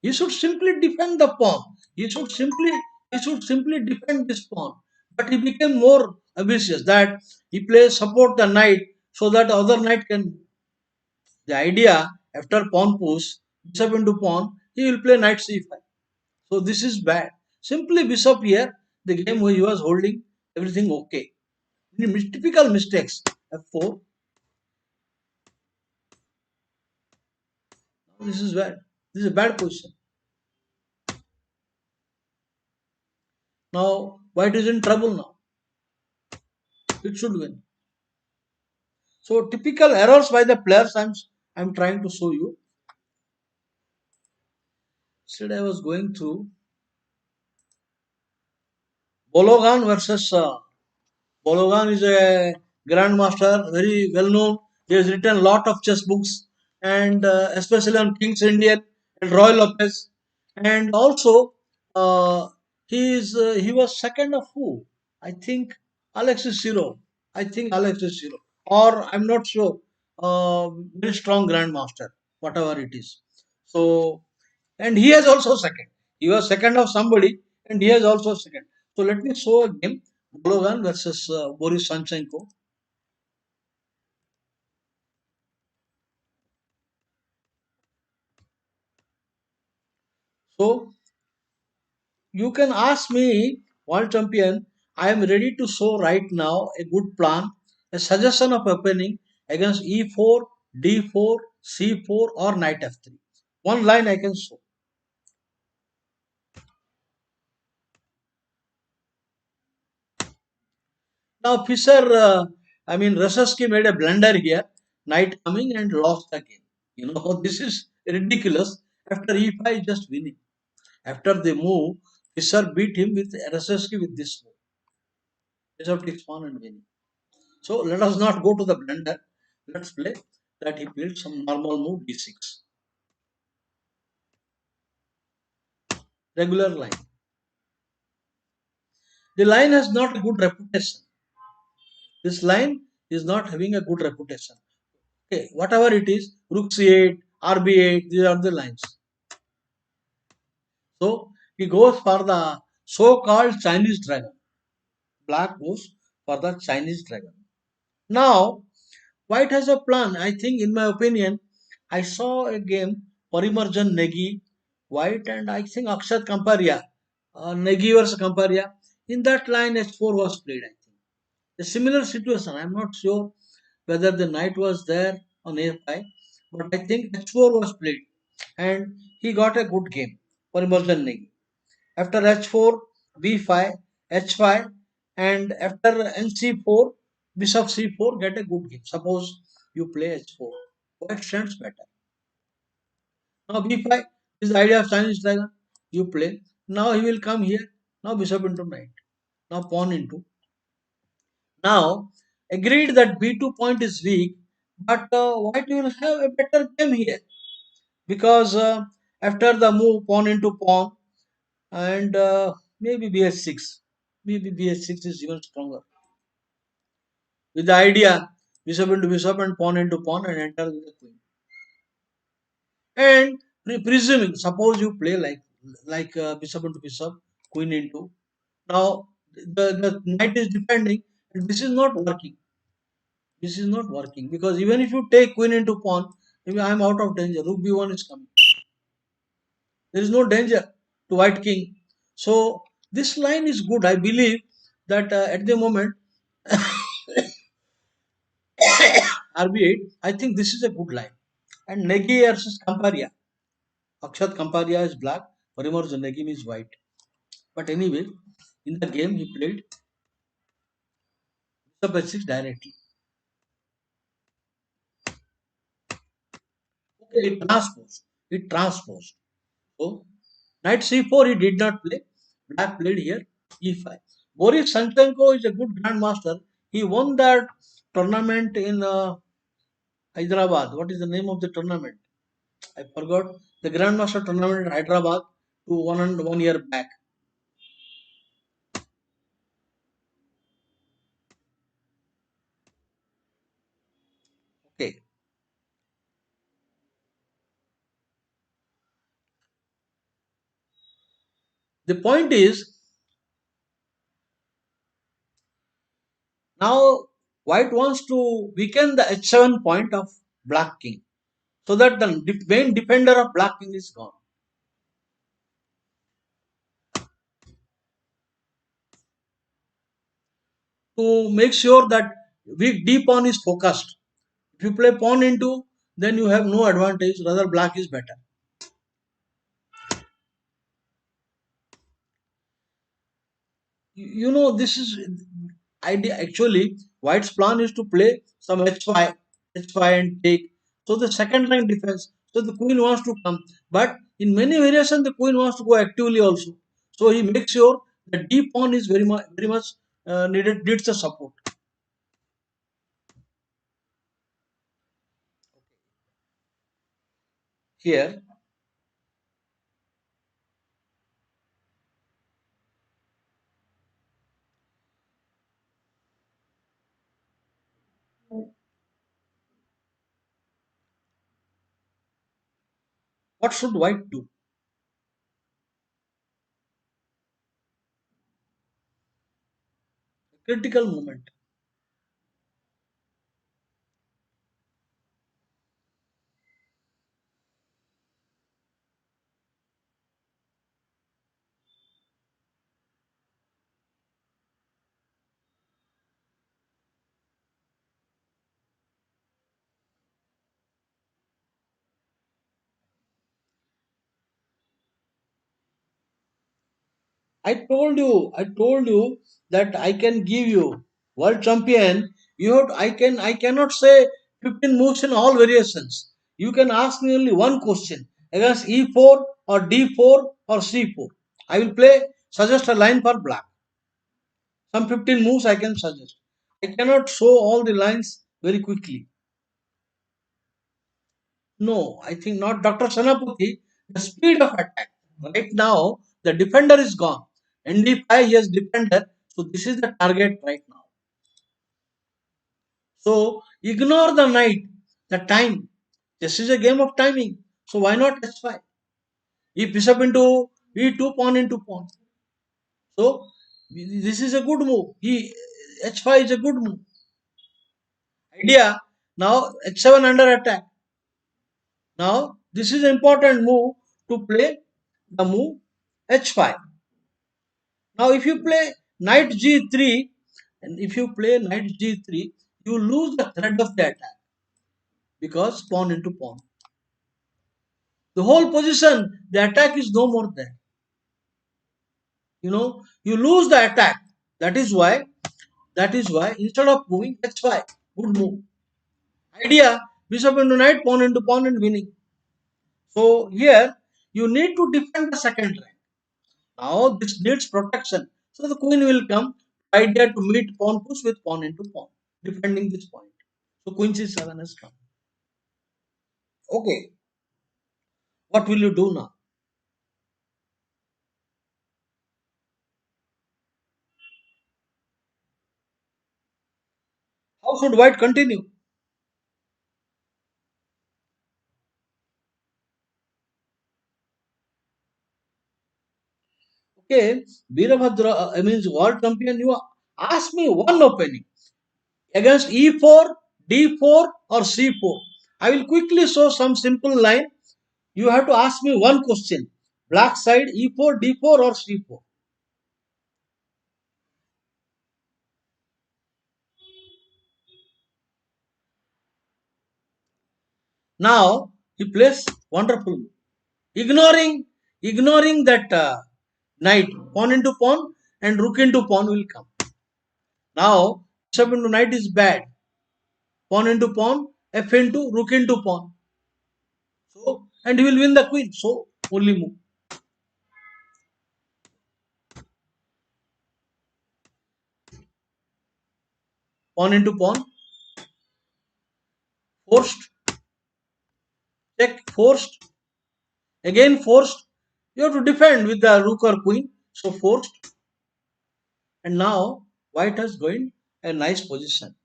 He should simply defend the pawn. He should simply defend this pawn. But he became more ambitious that he plays support the knight so that the other knight can. The idea after pawn push, bishop into pawn, he will play knight c5. So this is bad. Simply bishop here, the game where he was holding everything okay. Typical mistakes. F4. This is bad. This is a bad position. Now white is in trouble now. It should win. So typical errors by the players I'm trying to show you. Instead I was going through Bologan versus Bologan is a grandmaster, very well known. He has written a lot of chess books, and especially on King's Indian and Roy Lopez. And also, he was second of who? I think Alexis Zero. I think Alexis Zero, or I'm not sure. Very strong grandmaster, whatever it is. So, and he has also second. He was second of somebody, and he has also second. So let me show a game. Bologan versus Boris Sanchenko. So you can ask me, world champion, I am ready to show right now a good plan, a suggestion of opening against e4, d4, c4 or knight f3. One line I can show. Now Fischer, Rosowski made a blunder here, knight coming and lost the game. This is ridiculous. After e5 just winning. After the move, Fischer beat him with Rosowski with this move. Bishop takes pawn and winning. So let us not go to the blunder. Let's play that he played some normal move d6. Regular line. The line has not a good reputation. This line is not having a good reputation. Okay, whatever it is, rook c8, rb8, these are the lines. So he goes for the so-called Chinese dragon. Black goes for the Chinese dragon. Now, white has a plan. I think, in my opinion, I saw a game Parimarjan Negi, white, and I think Akshat Kamparia, Negi versus Kamparia. In that line, h4 was played. I think a similar situation. I'm not sure whether the knight was there on a5, but I think h4 was played, and he got a good game. Parimarjan Negi. After h4, b5, h5, and after nc4, bishop c4, get a good game. Suppose you play h4. White stands better. Now b5 is the idea of Chinese dragon. You play. Now he will come here. Now bishop into knight. Now pawn into. Now agreed that b2 point is weak, but white will have a better game here because after the move pawn into pawn, and maybe bh6, maybe bh6 is even stronger with the idea bishop into bishop and pawn into pawn and enter with the queen. And presuming, suppose you play like bishop into bishop, queen into. Now the knight is defending, and this is not working. This is not working because even if you take queen into pawn, maybe I am out of danger. Rook b1 is coming. There is no danger to white king. So this line is good. I believe that at the moment RB8, I think this is a good line. And Negi versus Kamparia. Akshat Kamparia is black, Parimar Negi is white. But anyway, in the game he played bishop h6 directly. Okay, it transposed. It transposed. So knight c4 he did not play. Black played here e5. Boris Sanchenko is a good grandmaster. He won that tournament in Hyderabad. What is the name of the tournament? I forgot. The grandmaster tournament in Hyderabad to 1 year back. Okay. The point is, now white wants to weaken the h7 point of black king so that the main defender of black king is gone. To make sure that weak d pawn is focused. If you play pawn into, then you have no advantage, rather black is better. You know, this is idea. Actually, white's plan is to play some h5 and take, so the second line defense, so the queen wants to come, but in many variations the queen wants to go actively also, so he makes sure the d pawn is very much needs the support. Here, what should white do? Critical moment. I told you that I can give you world champion. I cannot say 15 moves in all variations. You can ask me only one question against e4 or d4 or c4. I will suggest a line for black. Some 15 moves I can suggest. I cannot show all the lines very quickly. No, I think not, Dr. Sanapati. The speed of attack. Right now, the defender is gone. ND5, he has defender. So this is the target right now. So ignore the knight, the time. This is a game of timing. So why not h5? If bishop into e2, pawn into pawn. So this is a good move. H5 is a good move. Idea, now h7 under attack. Now this is an important move to play the move h5. Now, if you play knight g3, and if you play knight g3, you lose the thread of the attack because pawn into pawn. The whole position, the attack is no more there. You lose the attack. That is why. That is why instead of moving h5, good move. Idea: bishop into knight, pawn into pawn, and winning. So here you need to defend the second rank. Now this needs protection. So the queen will come. Idea to meet pawn push with pawn into pawn, defending this point. So queen c7 has come. Okay, what will you do now? How should white continue? Okay, Birabhadra, I mean world champion, you ask me one opening against e4, d4 or c4. I will quickly show some simple line. You have to ask me one question. Black side e4, d4 or c4. Now he plays wonderful. Ignoring that knight, pawn into pawn and rook into pawn will come. Now bishop into knight is bad. Pawn into pawn, f into rook into pawn. So and he will win the queen. So only move. Pawn into pawn, forced, check, forced, again forced. You have to defend with the rook or queen. So forced. And now white has gained a nice position.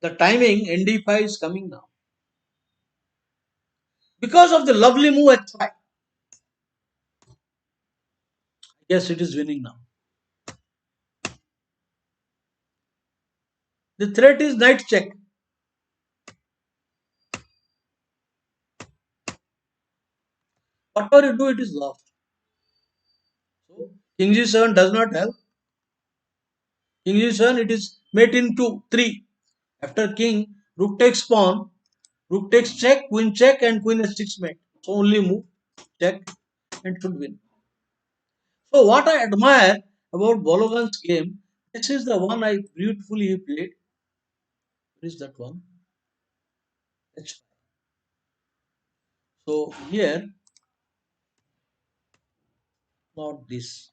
The timing ND5 is coming now. Because of the lovely move h5. Yes, it is winning now. The threat is knight check. Whatever you do, it is lost. So king g7 does not help. King g7, it is mate into 3. After king, rook takes pawn, rook takes check, and queen h6 mate. So only move, check, and should win. So what I admire about Bologan's game, this is the one I beautifully played. Where is that one? H5. So here, not this.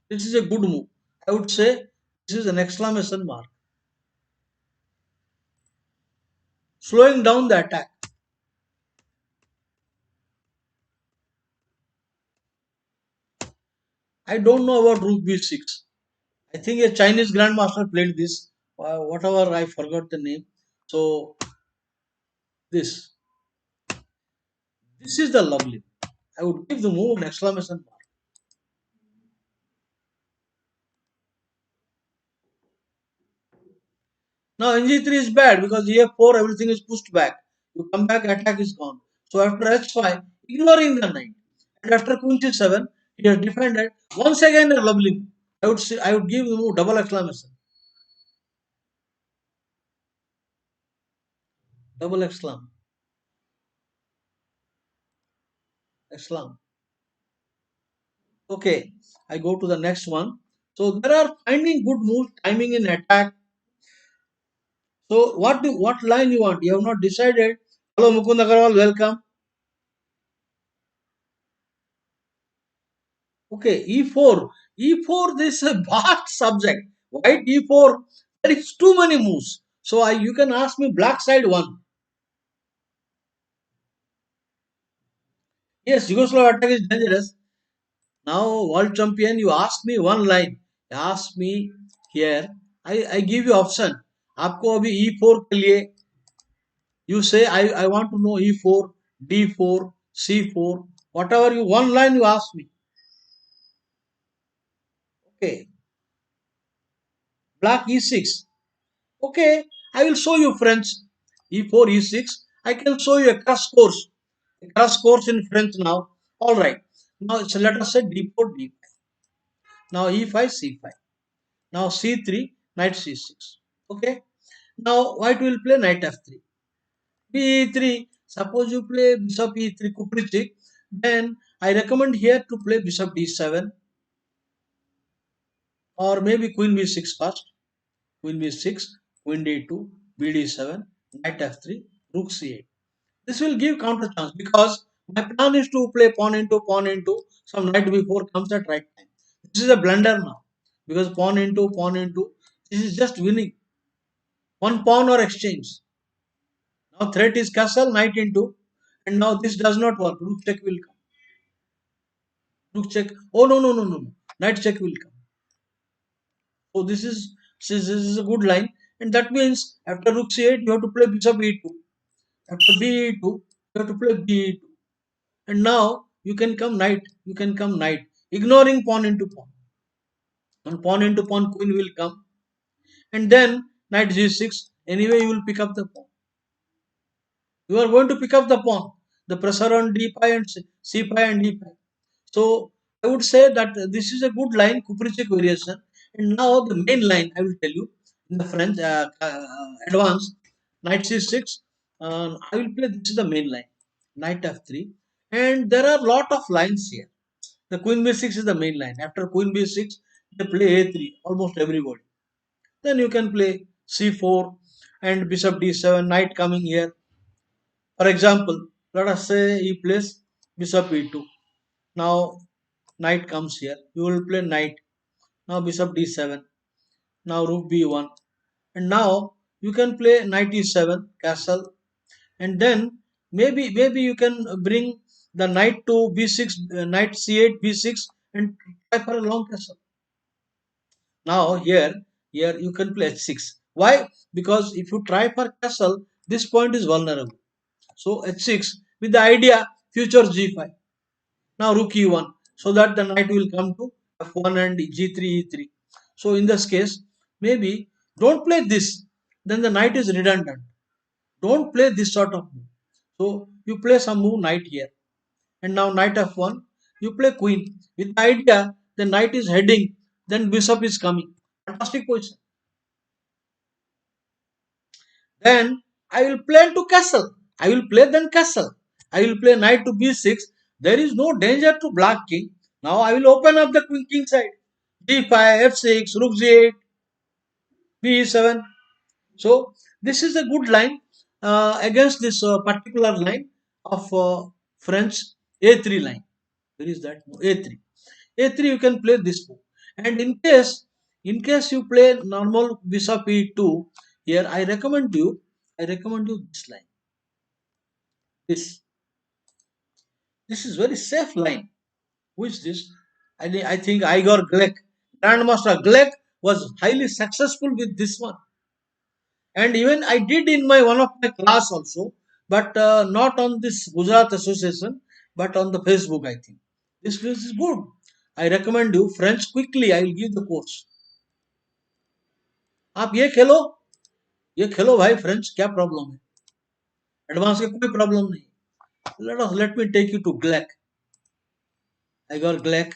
This is a good move. I would say this is an exclamation mark. Slowing down the attack. I don't know about rook b6. I think a Chinese grandmaster played this. Whatever, I forgot the name. So this is the lovely. I would give the move an exclamation mark. Now NG3 is bad because EF4 everything is pushed back. You come back, attack is gone. So after H5, ignoring the knight, and after Queen C7, he has defended. Once again a lovely move. I would give the move double exclamation. Double exclam. Okay, I go to the next one. So there are finding good moves, timing in attack. So what line you want? You have not decided. Hello Mukund Agarwal, welcome. Okay, E4. E4, this is a vast subject. White E4, there is too many moves. So you can ask me black side one. Yes, Yugoslav attack is dangerous. Now world champion, you ask me one line. You ask me here. I give you option. आपको अभी E4 के लिए you say I want to know E4, D4, C4, whatever you one line you ask me. Okay, black E6. Okay, I will show you French. E4, E6. I can show you a crash course. A crash course in French now. All right. Now so let us say D4, D5. Now E5, C5. Now C3, knight C6. Okay. Now white will play knight F3. B3. Suppose you play bishop E3, Kuprichik. Then I recommend here to play bishop D7 or maybe queen B6 first. Queen B6, queen D2, BD7, knight F3, rook C8. This will give counter chance because my plan is to play pawn into some knight before comes at right time. This is a blunder now because pawn into. This is just winning one pawn or exchange. Now threat is castle knight into, and now this does not work. Rook check will come. Rook check. Oh no. Knight check will come. So this is a good line, and that means after rook c8 you have to play bishop e2. After b2 you have to play b2, and now you can come knight. You can come knight, ignoring pawn into pawn. On pawn into pawn, queen will come, and then knight g6. Anyway, you will pick up the pawn. You are going to pick up the pawn. The pressure on d5 and c5 and d5. So I would say that this is a good line, Kuprichik variation. And now the main line I will tell you in the French advance knight c6. I will play this is the main line, knight f3, and there are lot of lines here. The queen b6 is the main line. After queen b6, they play a3. Almost everybody. Then you can play c4 and bishop d7. Knight coming here. For example, let us say he plays bishop e2. Now knight comes here. You will play knight. Now bishop d7. Now rook b1. And now you can play knight e7 castle. And then maybe you can bring the knight to b6, knight c8, b6, and try for a long castle. Now here you can play h6. Why? Because if you try for castle, this point is vulnerable. So h6 with the idea future g5. Now rook e1, so that the knight will come to f1 and g3 e3. So in this case, maybe don't play this, then the knight is redundant. Don't play this sort of move. So you play some move knight here, and now knight f1, you play queen with the idea the knight is heading, then bishop is coming. Fantastic position. Then I will play to castle. I will play then castle. I will play knight to b6. There is no danger to black king. Now I will open up the queen king side. d5, f6, rook g8, b7. So this is a good line against this particular line of French a3 line. Where is that? A3. A3 you can play this move. And in case you play normal bishop e2, here I recommend you this line. This is very safe line. Who is this? I think Igor Glek. Grandmaster Glek was highly successful with this one. And even I did in my one of my class also, but not on this Gujarat Association, but on the Facebook, I think. This is good. I recommend you French quickly. I will give the course. आप ये खेलो भाई French क्या problem है advance के कोई problem नहीं let me take you to Glek. I got Glek.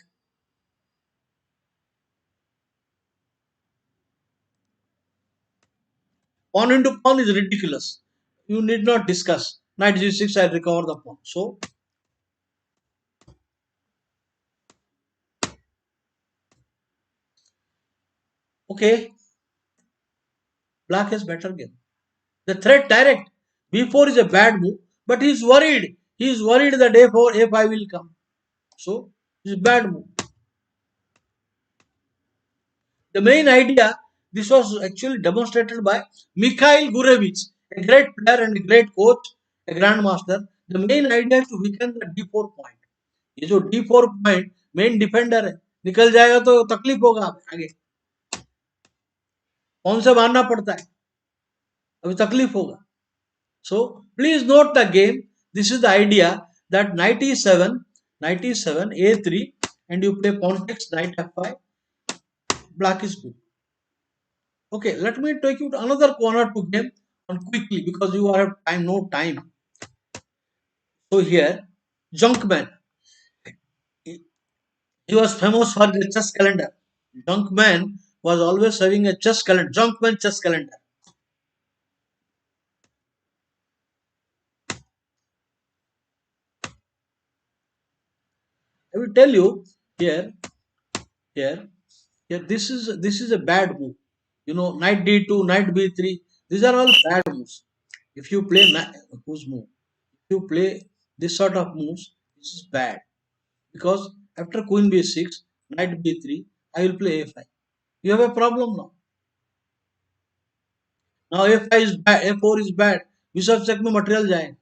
Pawn into pawn is ridiculous. You need not discuss. Knight g6, I recover the pawn. So, okay, black has better game. The threat direct. b4 is a bad move, but he is worried. He is worried that a4, a5 will come. So, it's a bad move. The main idea, this was actually demonstrated by Mikhail Gurevich, a great player and a great coach, a grandmaster. The main idea is to weaken the d4 point. ये जो d4 point main defender है निकल जाएगा तो तकलीफ होगा आगे कौन से मारना पड़ता है अभी तकलीफ होगा so please note the game this is the idea that knight e7 a3 and you play pawn takes knight f5 black is good. Okay, let me take you to another corner to game on quickly because you have time no time. So here Junkman, he was famous for the chess calendar. Junkman was always having a chess calendar, Junkman chess calendar. I will tell you here, here, here. This is a bad move. You know, knight d2, knight b3. These are all bad moves. If you play whose move? If you play this sort of moves, this is bad because after queen b6, knight b3, I will play a5. You have a problem now. Now a5 is bad, a4 is bad. Bishop check में material जाएगा.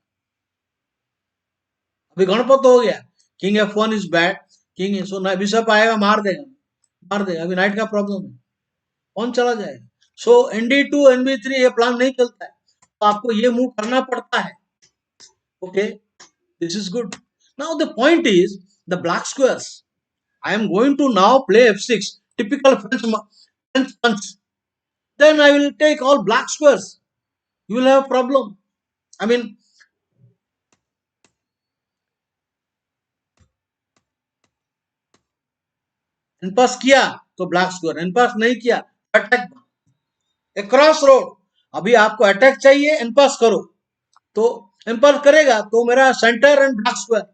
अभी गणपत हो गया. King f1 is bad. King so bishop आएगा मार देगा अभी night का प्रॉब्लम है कौन चला जाएगा सो nd2 nb3 ये प्लान नहीं चलता है तो आपको ये मूव करना पड़ता है okay this is good now the point is the black squares I am going to now play f6 typical French punch then I will take all black squares you will have a problem I mean एनपास किया तो black square एनपास नहीं किया attack cross road अभी आपको attack चाहिए एनपास करो तो एनपास करेगा तो मेरा सेंटर एंड ब्लैक स्क्वायर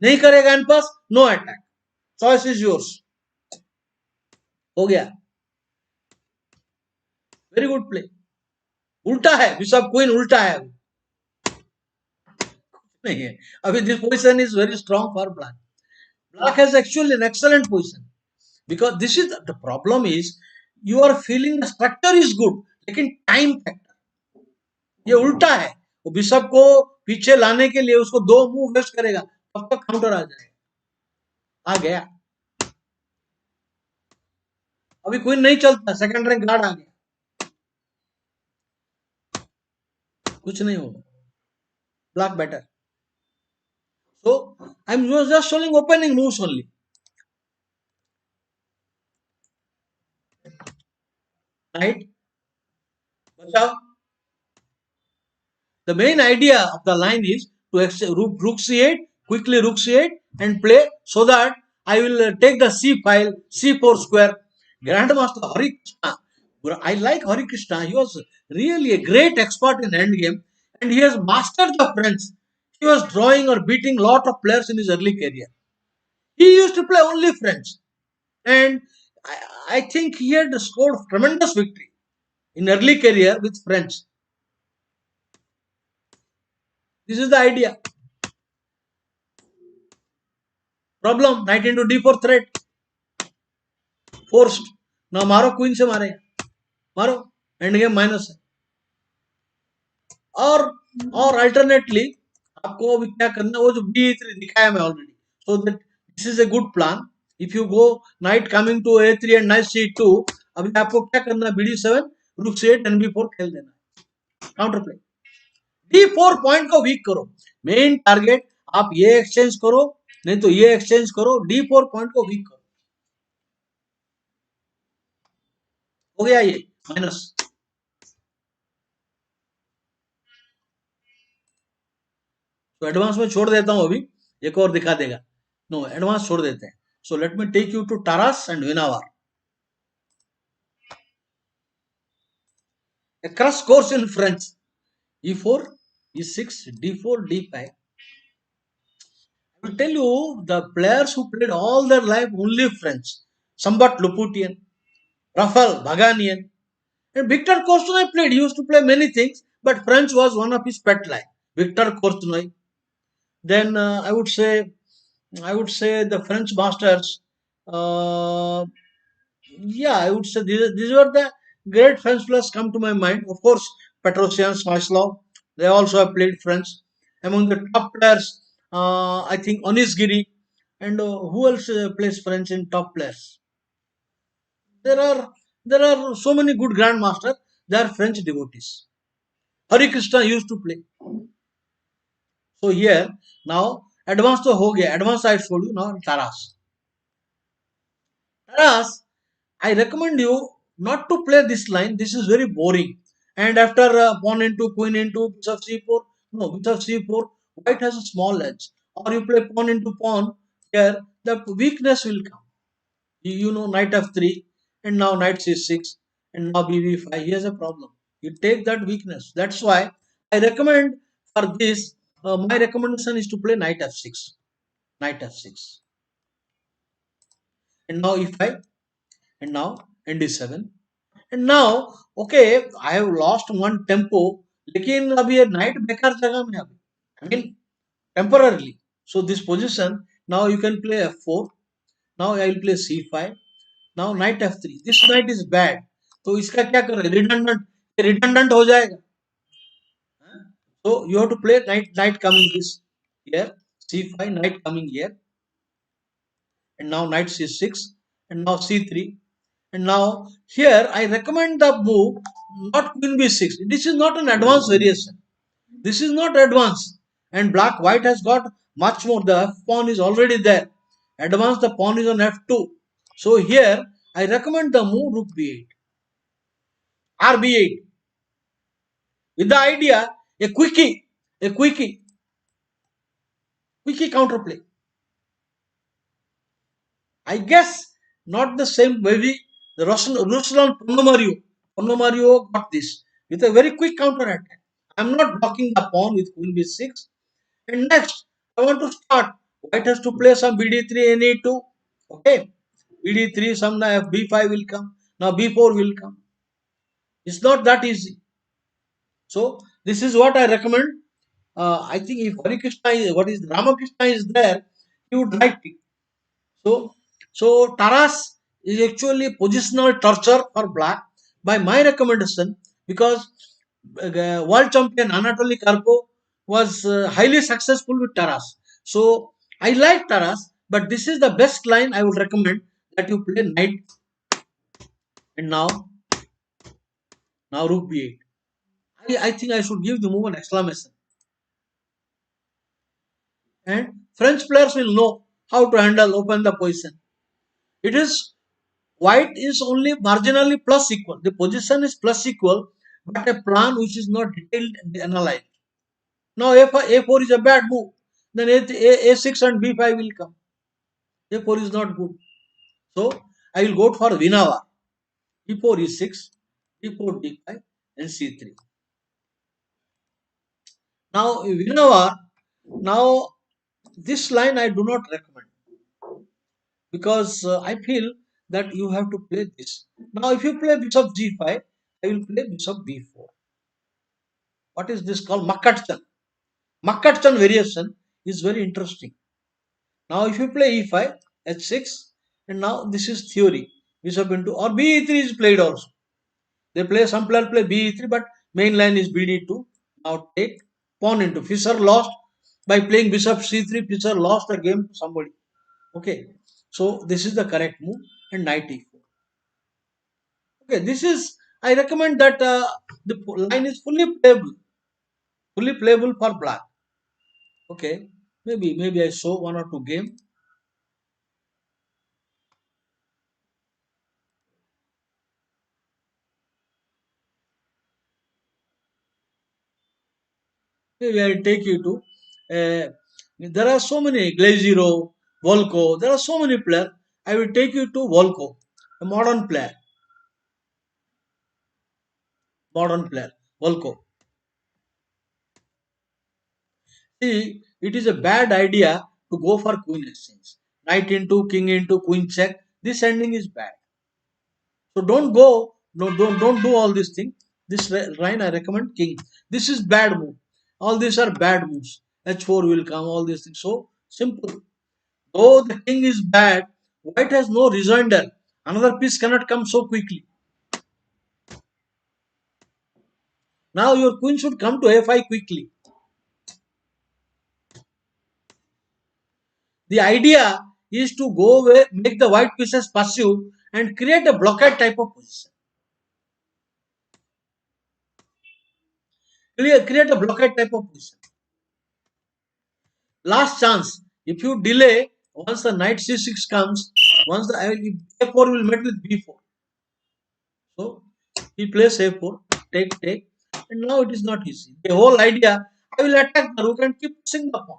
नहीं करेगा en passant no attack choice is yours हो गया वेरी गुड प्ले उल्टा है बिशप क्वीन उल्टा है नहीं है अभी this position is very strong for black black has actually an excellent position because this is the problem is you are feeling the structure is good लेकिन time factor ये उल्टा है वो बिशप को पीछे लाने के लिए उसको दो मूव वेस्ट करेगा तब तक काउंटर आ जाएगा आ गया अभी कोई नहीं चलता सेकंड रैंक गार्ड आ गया कुछ नहीं होगा black better So I'm just showing opening moves only, right? But the main idea of the line is to rook c8, quickly rook c8 and play so that I will take the c file, c4 square. Grandmaster Hari Krishna, I like Hari Krishna. He was really a great expert in endgame and he has mastered the French. He was drawing or beating lot of players in his early career. He used to play only French and I think he had scored tremendous victory in early career with French. This is the idea. Problem, knight into d4 threat. Forced. Now मारो queen से मारे, मारो, end game minus है। और alternately आपको अभी क्या करना, वो जो b3 दिखाया मैं already, so that this is a good plan. If you go knight coming to a3 and knight c2, अभी आपको क्या करना, bd7 रुक c8 एंड b4 खेल देना, काउंटर प्ले। d4 पॉइंट को वीक करो, मेन टारगेट आप ये एक्सचेंज करो, नहीं तो ये एक्सचेंज करो, d4 पॉइंट को वीक करो। हो गया ये माइनस। तो एडवांस में छोड़ देता हूं, अभी एक और दिखा देगा। नो, एडवांस छोड़ देते हैं। So let me take you to Tarrasch and Winawer, a crash course in French. e4, e6, d4, d5. I will tell you, the players who played all their life only French, somewhat Luputian, Rafael Baganian, and Victor Korchnoi played. He used to play many things, but French was one of his pet line. Victor Korchnoi. Then I would say the French masters. Uh, yeah, I would say these were the great French players come to my mind. Of course, Petrosian, Smyslov, they also have played French. Among the top players, I think Onis Giri, and who else plays French in top players? There are so many good grandmasters. They are French devotees. Hari Krishna used to play. So here now advance to ho gaya. Advance I showed you now Taras. Taras, I recommend you not to play this line. This is very boring. And after pawn into queen into bishop c4, no, bishop c4, white has a small edge. Or you play pawn into pawn, here the weakness will come. You know, knight f3, and now knight c6, and now bb5. He has a problem. You take that weakness. That's why I recommend for this, my recommendation is to play knight f6. Knight f6. And now e5, and now nd7. And now, okay, I have lost one tempo, लेकिन अभी ये night बेकार जगह में अभी, I mean temporarily. So this position, now you can play f4. Now I will play c5. Now knight f3. This knight is bad. तो इसका क्या कर रहे, redundant हो जाएगा. So you have to play knight coming this here, c5, knight coming here, and now knight c6, and now c3. And now here I recommend the move not queen b6. This is not an advanced variation. This is not advanced. And white has got much more. The f pawn is already there. Advance the pawn is on f2. So here I recommend the move rook b8. rb8. With the idea, a quickie counterplay. I guess not the same. Maybe the Ruslan Ponomario got this with a very quick counter attack. I'm not blocking the pawn with queen b6. And next, I want to start. White has to play some bd3 and a2. Okay, bd3, some b5 will come. Now b4 will come. It's not that easy. So this is what I recommend. I think if Hari Krishna is, what is Ramakrishna is there, he would like it. So Taras is actually positional torture for black by my recommendation, because world champion Anatoly Karpov was highly successful with Taras. So I like Taras, but this is the best line I would recommend, that you play knight, and now rook b8. I think I should give the move an exclamation. and French players will know how to handle open the position. It is white is only marginally plus equal. The position is plus equal, but a plan which is not detailed and analyzed. Now A4 is a bad move. Then A6 and B5 will come. A4 is not good. So I will go for Vinava. E4 E6, D4 D5 and C3. Now Vinava, now this line I do not recommend because I feel that you have to play this. Now if you play Bishop G5, I will play Bishop B4. What is this called? Makatchan. Makatchan variation is very interesting. Now if you play E5, H6, and now this is theory. Bishop into or B3 is played also. They play some player play B3, but main line is BD2. Now take pawn into Fischer lost by playing Bishop C3. Fischer lost the game to somebody. Okay, so this is the correct move and Knight E4. Okay, this is I recommend that the line is fully playable for black. Okay, maybe I show one or two game. Maybe I take you to. There are so many Glazero, Volko. There are so many players. I will take you to Volko, a modern player. Modern player, Volko. See, it is a bad idea to go for queen exchange. Knight into, king into, queen check. This ending is bad. So don't go, no, don't do all these things. This line I recommend king. This is bad move. All these are bad moves. H4 will come, all these things. So simple. Though the king is bad, white has no rejoinder. Another piece cannot come so quickly. Now your queen should come to a5 quickly. The idea is to go away, make the white pieces passive and create a blockade type of position. Create a blockade type of position. Last chance. If you delay, once the knight c6 comes, once the a4 will meet with b4. So he plays a4, take, and now it is not easy. The whole idea, I will attack the rook and keep pushing the pawn.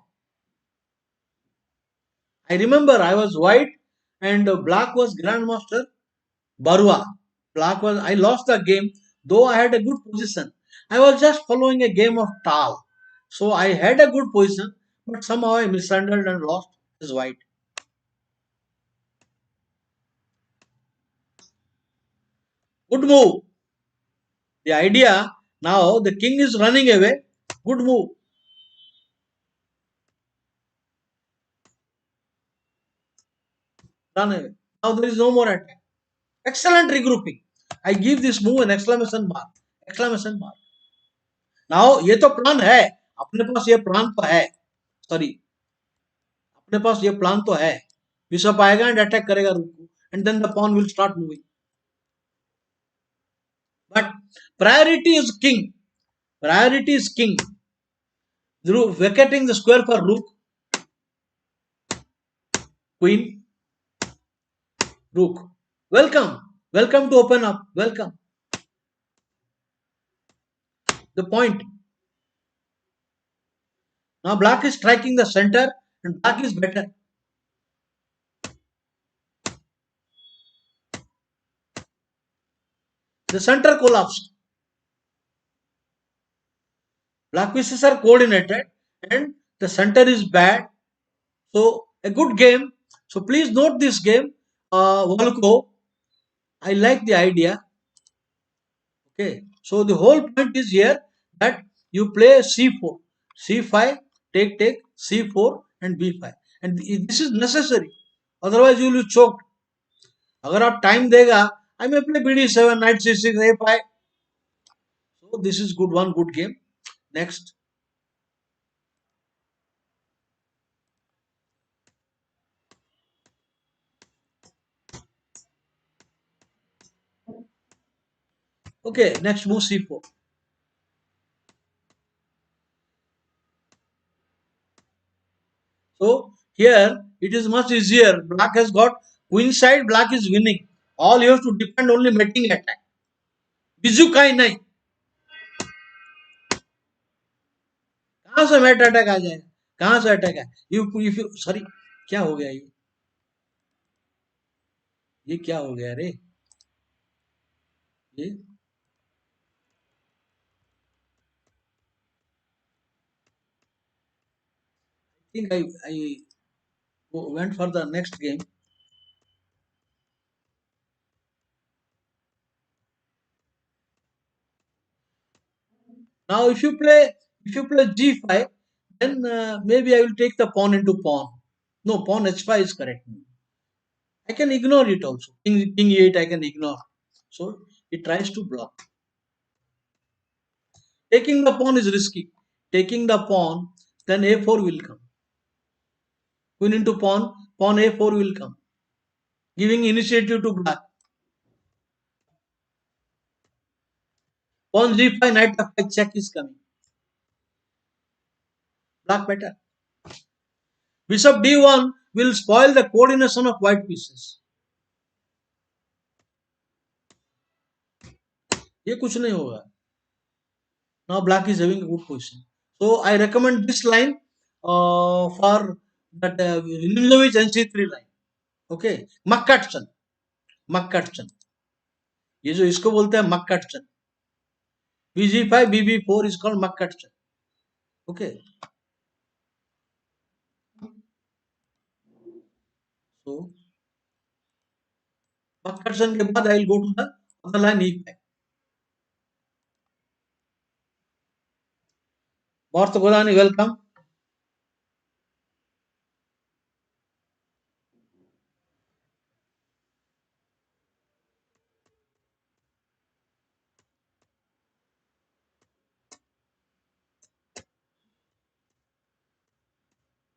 I remember I was white and black was grandmaster Barua. Black was I lost the game, though I had a good position. I was just following a game of Tal. So I had a good position, but somehow I mishandled and lost as white. Good move. The idea now the king is running away. Good move. Run away. Now there is no more attack. Excellent regrouping. I give this move an exclamation mark. Exclamation mark. Now ये तो plan है. अपने पास ये plan तो है. Sorry. अपने पास ये plan तो है. बिशप आएगा एंड अटैक करेगा रूक को. And then the pawn will start moving. But priority is king. Priority is king. Vacating the square for rook, queen, rook. Welcome. Welcome to open up. Welcome. The point. Now black is striking the center and black is better. The center collapsed. Black pieces are coordinated and the center is bad. So a good game. So please note this game. Volko. I like the idea. Okay. So the whole point is here that you play c4, c5, take, c4 and b5. And this is necessary. Otherwise you will be choked. अगर आप time देगा I may play bd7, knight c6, a5. So this is good one good game. Next. Okay, next move c4. So here it is much easier. Black has got queen side, black is winning. All you have to depend only mating attack. Biju का ही नहीं. कहां से met attack आ जाएगा? कहां से attack है? You sorry, क्या हो गया ये क्या हो गया रे? ये think I went for the next game. Now if you play g5, then maybe I will take the pawn into pawn. No, pawn h5 is correct. I can ignore it also. King e8 I can ignore. So it tries to block. Taking the pawn is risky. Taking the pawn, then a4 will come. Queen into pawn, pawn a4 will come, giving initiative to black. Pawn g5, knight f5 check is coming. Black better. Bishop d1 will spoil the coordination of white pieces. ये कुछ नहीं होगा. Now black is having a good position. So I recommend this line for that Nimzovich NC3 line. Okay, Makkatchan. Makkatchan. ये जो इसको बोलते हैं Makkatchan. BG5, BB4 is called Makkatchan. Okay. So Makkatchan के बाद I will go to the other line E5. Barth Golani, welcome.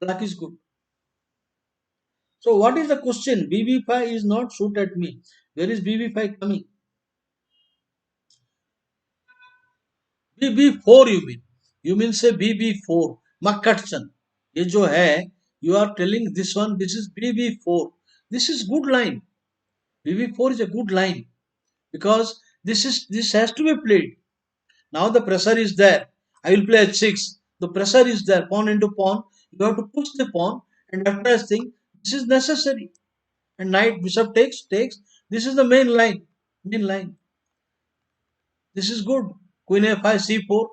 Black is good. So what is the question? BB5 is not shoot at me. Where is BB5 coming? BB4 you mean? You mean say BB4. Makkatchan. ये जो है, you are telling this one, this is BB4. This is good line. BB4 is a good line because this has to be played. Now the pressure is there. I will play h6. The pressure is there. Pawn into pawn. You have to push the pawn, and after I think this is necessary. And knight bishop takes. This is the main line. Main line. This is good. Queen a5 c4.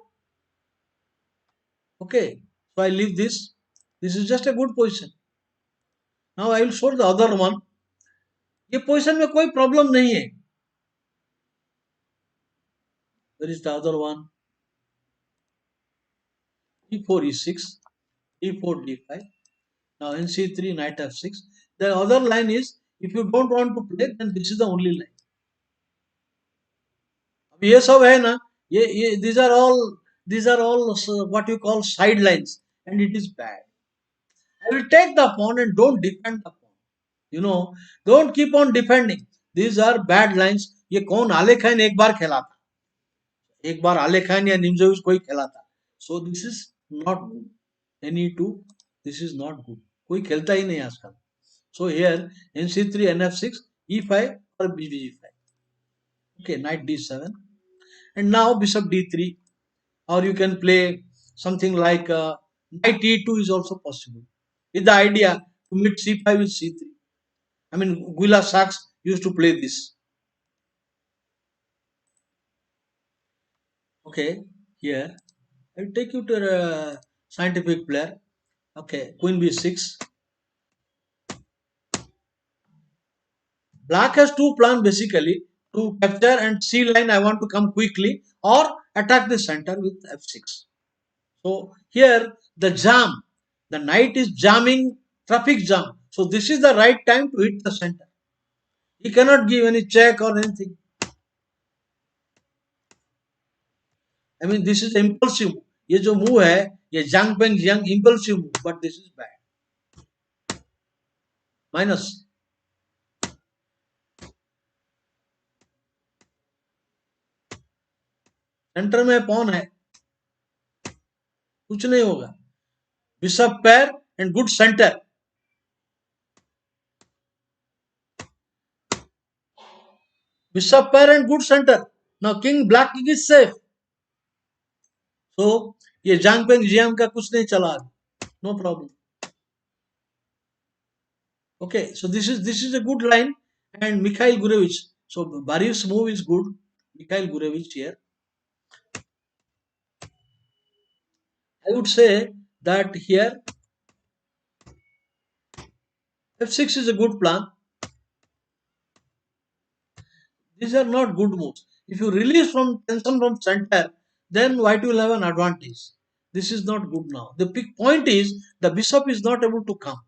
Okay. So I leave this. This is just a good position. Now I will show the other one. ये position में कोई problem नहीं है. There is the other one. e4 e6, e4 d5. Now nc3 knight f6. The other line is, if you don't want to play, then this is the only line. अब ये सब है ना, ये these are all what you call sidelines, and it is bad. I will take the pawn and don't defend the pawn. You know, don't keep on defending. These are bad lines. ये कौन आले खान एक बार खेला था, एक बार आले खान या निम्जोविच कोई खेला था. So this is not good. Ne2, this is not good. कोई खेलता ही नहीं आजकल. So here nc3 nf6 e5 or bg5. Okay, knight d7, and now bishop d3, or you can play something like knight e2 is also possible. With the idea to meet c5 with c3. I mean, Guila Sachs used to play this. Okay, here I will take you to a scientific player. Okay, queen b6. Black has two plans basically, to capture and c line. I want to come quickly, or attack the center with f6. So here the jam, the knight is jamming, traffic jam. So this is the right time to hit the center. He cannot give any check or anything. I mean, this is impulsive. ये जो move है, ये Zhang Peng Jiang impulsive move, but this is bad. Minus. Centre में pawn है, कुछ नहीं होगा. Bishop पैर, and good center. Bishop pair and good center. Now king, black king is safe. So ये जांग पेंग जियांग का कुछ नहीं चला. No problem. Okay, so this is a good line, and Mikhail Gurevich. So Barif's move is good. Mikhail Gurevich here. I would say that here f6 is a good plan. These are not good moves. If you release from tension from center, then white will have an advantage. This is not good now. The big point is the bishop is not able to come.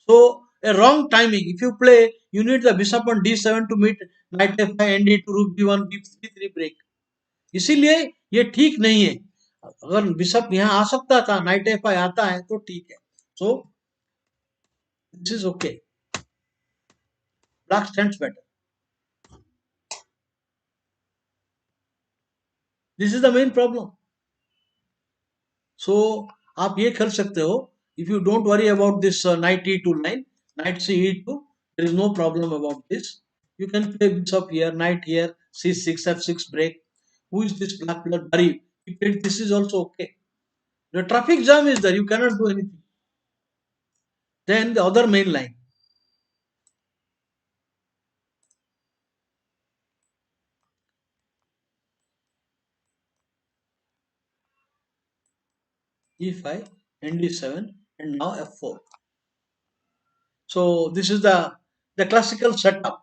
So a wrong timing. If you play, you need the bishop on d7 to meet knight f5, nd2, rook b1, b3 break. इसीलिए ये ठीक नहीं है. अगर bishop यहाँ आ सकता था, night F I आता है तो ठीक है. So this is okay. Black stands better. This is the main problem. So आप ये कर सकते हो. If you don't worry about this knight e2 line, knight C e2, there is no problem about this. You can play bishop here, knight here, c6, f6 break. Who is this black player? Bari. He played this is also okay. The traffic jam is there. You cannot do anything. Then the other main line. e5 and d7 and now f4. So this is the classical setup.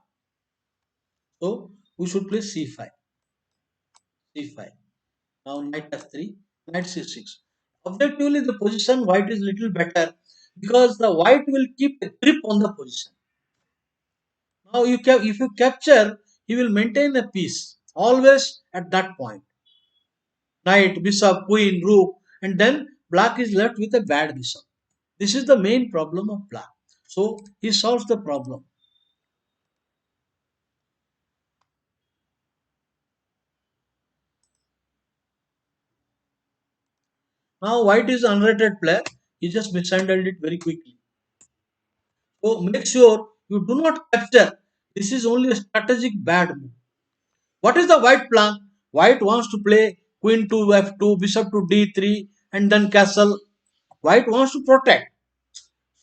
So we should play c5. c5. Now knight f3, knight c6. Objectively, the position white is little better because the white will keep a grip on the position. Now if you capture, he will maintain a piece always at that point. Knight, bishop, queen, rook, and then black is left with a bad bishop. This is the main problem of black. So he solves the problem. Now white is an unrated player. He just mishandled it very quickly. So make sure you do not capture. This is only a strategic bad move. What is the white plan? White wants to play queen to f2, bishop to d3, and then castle. White wants to protect.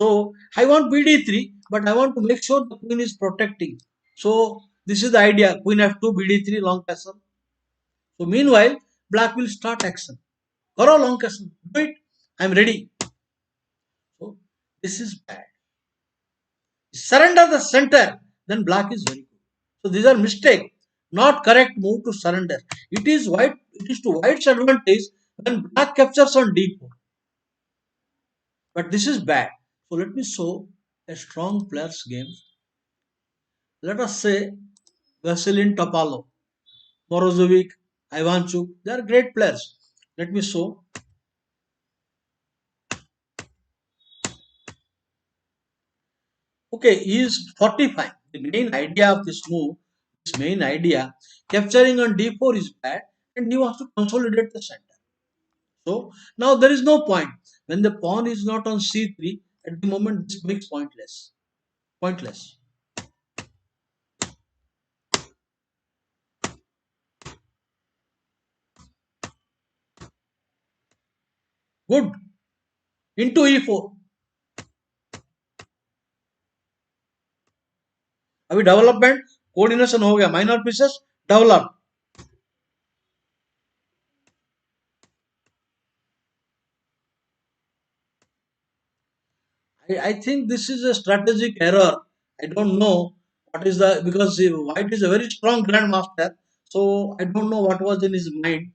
So I want bd3, but I want to make sure the queen is protecting. So this is the idea: queen f2, bd3, long castle. So meanwhile, black will start action. Karo long castle. Do it. I'm ready. So this is bad. Surrender the center, then black is very good. So these are mistake, not correct move to surrender. It is white. It is to white's advantage when black captures on d4. But this is bad. So let me show a strong player's game. Let us say Vasilin Topalov, Morozovic, Ivanchuk. They are great players. Let me show. Okay, he is 45. The main idea of this move, this main idea, capturing on d4 is bad, and he wants to consolidate the center. So now there is no point. When the pawn is not on c3, at the moment this makes pointless. Pointless. Good. Into e4. अभी development coordination हो गया. Minor pieces develop. I think this is a strategic error. I don't know what is the, because white is a very strong grandmaster. So I don't know what was in his mind.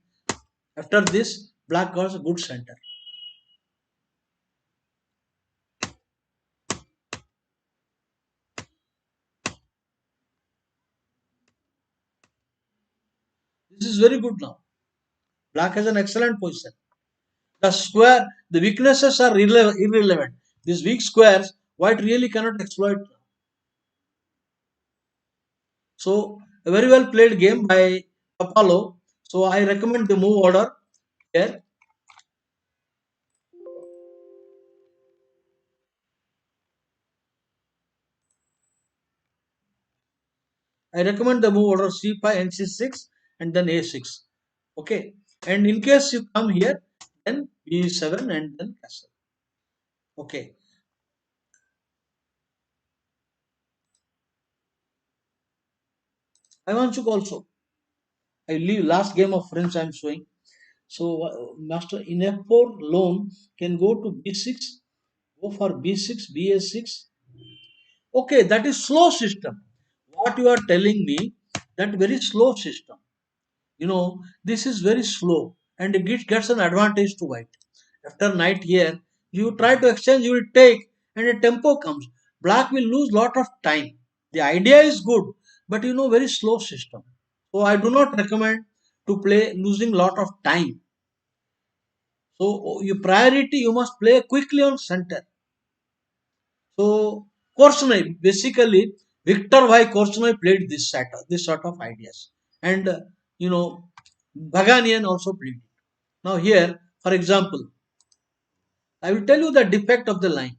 After this, black got a good center. This is very good now. Black has an excellent position. The square, the weaknesses are irrelevant. These weak squares, white really cannot exploit. So a very well played game by Apollo. So I recommend the move order here. I recommend the move order c5 and c6 and then a6. Okay. And in case you come here, then b7 and then castle. Okay. Ivanchuk also. I leave last game of French I am showing. So master in f4 lone can go to b6, go for b6, ba6. Okay, that is slow system. What you are telling me, that very slow system. This is very slow and it gets an advantage to white. After knight here, you try to exchange, you will take and a tempo comes. Black will lose lot of time. The idea is good, but very slow system. So I do not recommend to play losing lot of time. So your priority, you must play quickly on center. So Korchnoi, basically Victor Y. Korchnoi played this sort of ideas, and you know Baganian also played it. Now here, for example, I will tell you the defect of the line.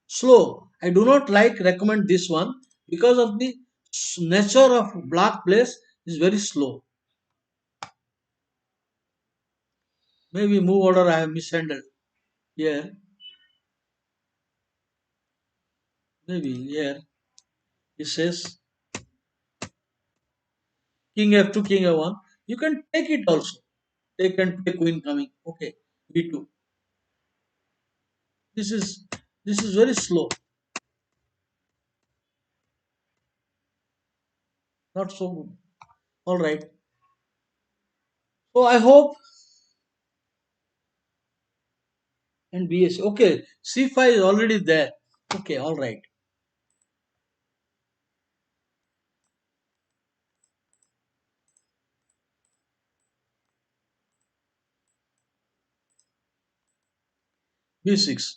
Slow. I do not recommend this one because of the nature of black place is very slow. Maybe move order I have mishandled here. Maybe here it says king f2, king a1. You can take it also. Take and play queen coming. Okay, b2. This is this is very slow. Not so good. All right. So I hope and bs. Okay, c5 is already there. Okay, all right. b6.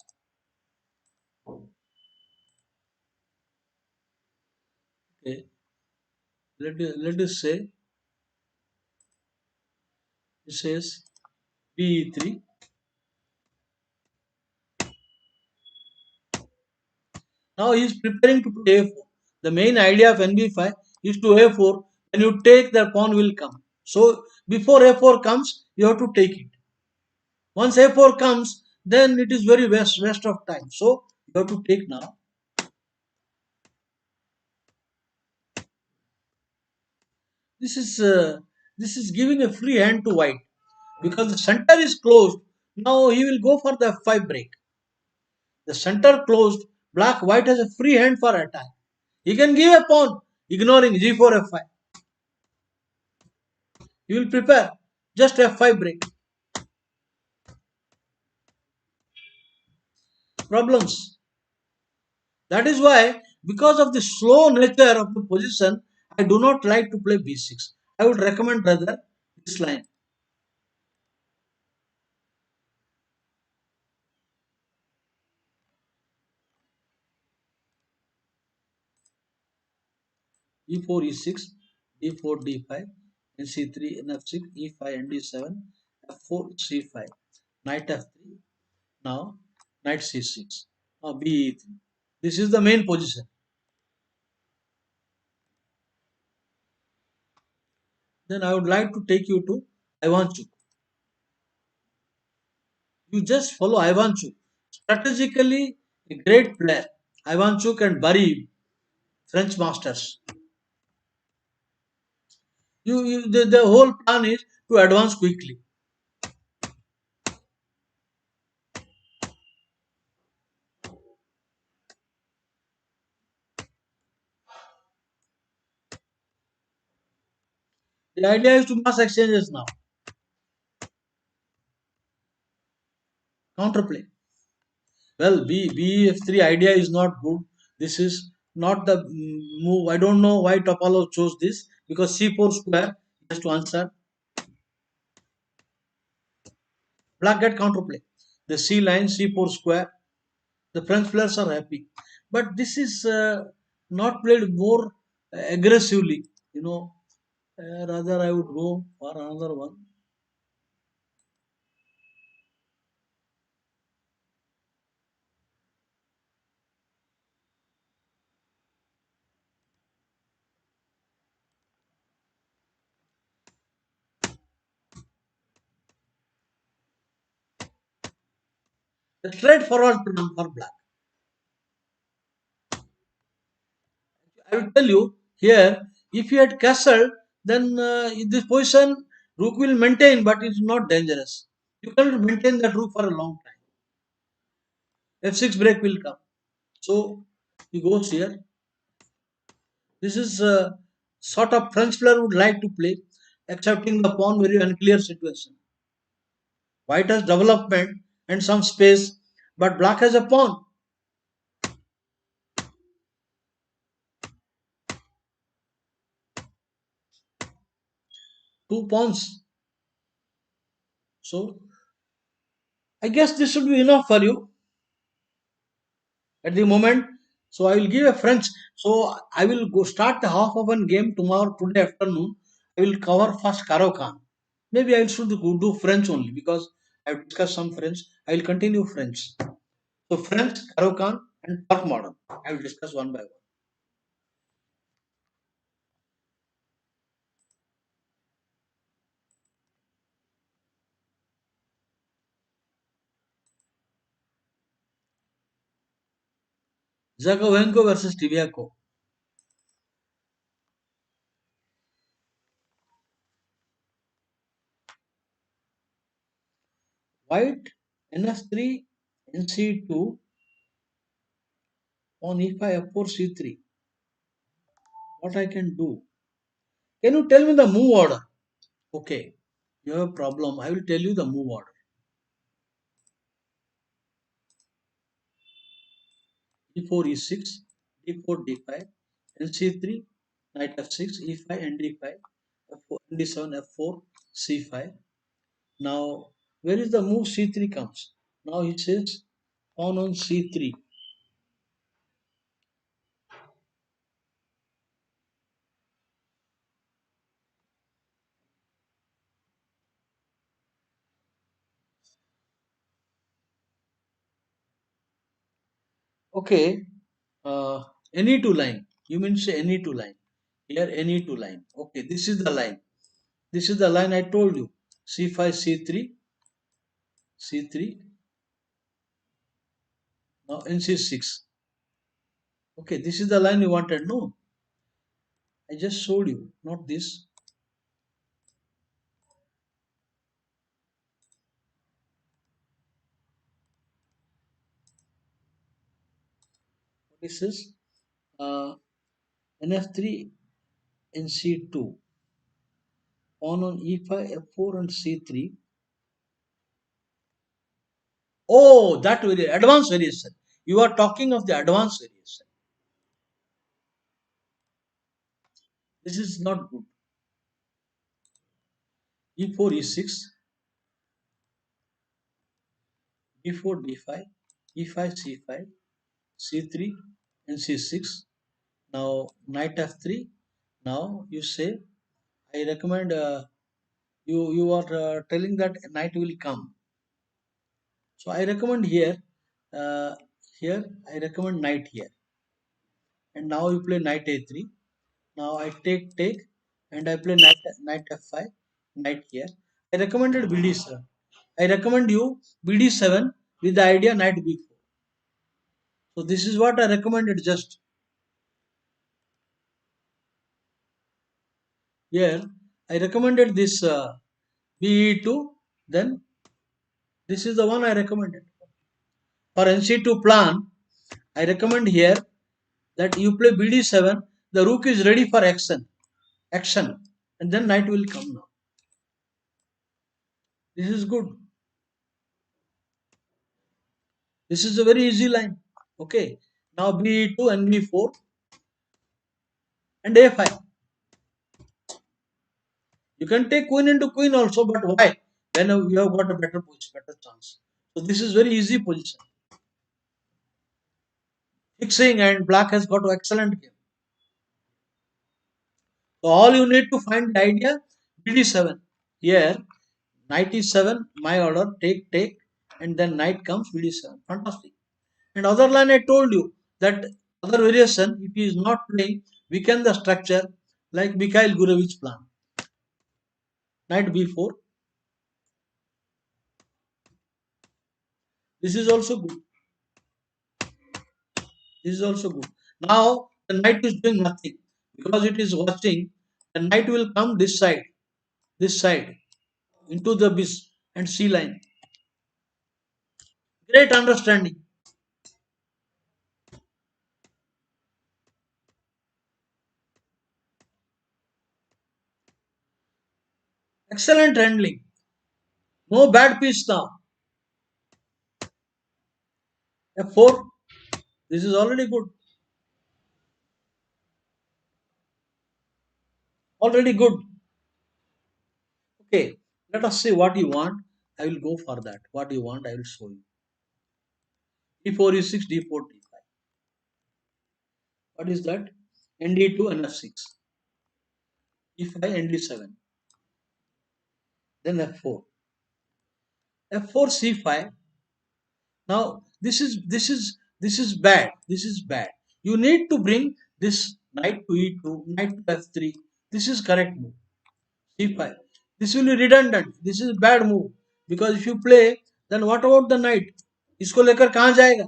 Okay. Let us say it says b3. Now he is preparing to play a4. The main idea of nb5 is to a4. When you take, the pawn will come. So before a4 comes, you have to take it. Once a4 comes, then it is very waste of time. So you have to take now. This is uh, this is giving a free hand to white because the center is closed. Now he will go for the f5 break. The center closed, black white has a free hand for attack. He can give a pawn, ignoring g4 f5. He will prepare just f5 break. Problems. That is why, because of the slow nature of the position, I do not like to play b6. I would recommend rather this line. e4 e6, d4 d5, and c3 and f6, e5 and d7, f4 c5, knight f3. Now knight c6. Now b e3. This is the main position. Then I would like to take you to Ivanchuk. You just follow Ivanchuk. Strategically, a great player. Ivanchuk and Bari, French masters. The whole plan is to advance quickly. The idea is to mass exchanges now. Counterplay. Well, bf3 idea is not good. This is not the move. I don't know why Topalov chose this because c4 square has to answer. Black get counterplay. The c line c4 square. The French players are happy, but this is not played more aggressively. Rather I would go for another one. A straightforward plan for black. I will tell you here, if you had castle, then in this position, rook will maintain, but it's not dangerous. You cannot maintain that rook for a long time. F6 break will come. So he goes here. This is sort of French player would like to play, accepting the pawn very unclear situation. White has development and some space, but black has a pawn. Two pawns. So I guess this should be enough for you at the moment. So I will give a French. So I will go start the half of one game tomorrow, today afternoon. I will cover first Karaoke. Maybe I should do French only because I have discussed some French. I will continue French. So French, Karaoke, and Turk modern. I will discuss one by one. Zagovenko versus Tiviako. White NS3, NC2 on E5, F4, C3. What I can do? Can you tell me the move order? Okay, you have a problem. I will tell you the move order. E4, E6, D4, D5, and C3, knight F6, E5, and D5, F4, D7, F4, C5. Now, where is the move C3 comes? Now it says pawn on C3. Okay, uh, any two line. You mean say any two line. Here any two line. Okay, this is the line. This is the line I told you. C5, C3, C3. Now NC6. Okay, this is the line you wanted. No, I just showed you, not this. This is NF3, NC2. Pawn on E5, F4, and C3. Oh, that very advanced variation. You are talking of the advanced variation. This is not good. E4, E6, D4, D5, E5, C5, C3, and C6. Now knight F3. Now you say I recommend you are telling that knight will come. So I recommend here uh, here I recommend knight here. And now you play knight A3. Now I take and I play knight F5, knight here. I recommended BD7. I recommend you BD7 with the idea knight B4. So this is what I recommended just here. I recommended this BE2. Then this is the one I recommended. For NC2 plan, I recommend here that you play BD7. The rook is ready for action, and then knight will come now. This is good. This is a very easy line. Okay. Now B2 and B4 and A5. You can take queen into queen also, but why? Then you have got a better position, better chance. So this is very easy position. Fixing and black has got an excellent game. So all you need to find the idea BD7. Here knight is 7, my order, take, and then knight comes BD7. Fantastic. And other line I told you that other variation, if he is not playing, weaken the structure like Mikhail Gurevich plan. Knight B4. This is also good. This is also good. Now the knight is doing nothing because it is watching. The knight will come this side into the bis and C line. Great understanding. Excellent handling. No bad piece now. F4. This is already good. Already good. Okay. Let us see what you want. I will go for that. What you want, I will show you. D4 is 6, D4, D5. What is that? ND2 and F6. E5 and D7. Then F4. F4 C5. Now this is bad. This is bad. You need to bring this knight to E2, knight to F3. This is correct move. C5. This will be redundant. This is bad move because if you play, then what about the knight? इसको लेकर कहाँ जाएगा?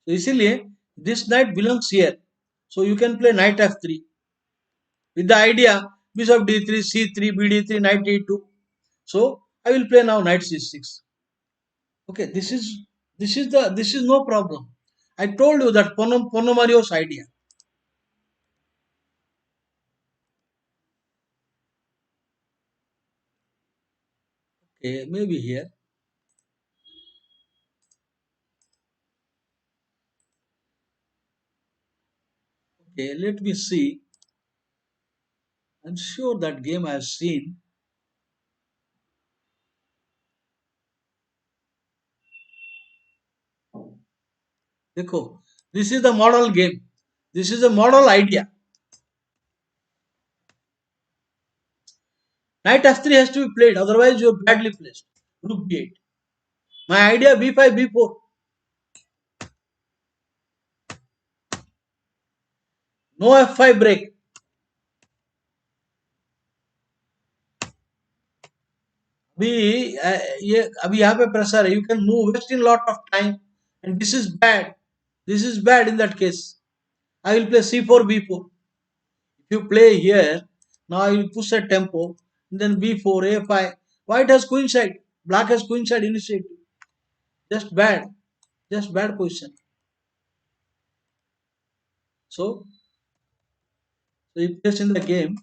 So इसीलिए this knight belongs here. So you can play knight F3 with the idea bishop D3, C3, BD3, knight E2. So I will play now knight C6. Okay, this is no problem. I told you that Ponomario's idea. Okay, maybe here. Okay, let me see. I'm sure that game I have seen. देखो, this is the model game. This is a model idea. Knight F3 has to be played, otherwise you are badly placed. Rook B8. My idea B5, B4. No F5 break. अभी यहाँ पे pressure है. You can move, wasting lot of time, and this is bad. This is bad in that case. I will play C4, B4. If you play here, now I will push a tempo, then B4, A5. White has queen side, black has queen side initiative. Just bad, just bad position. So he plays in the game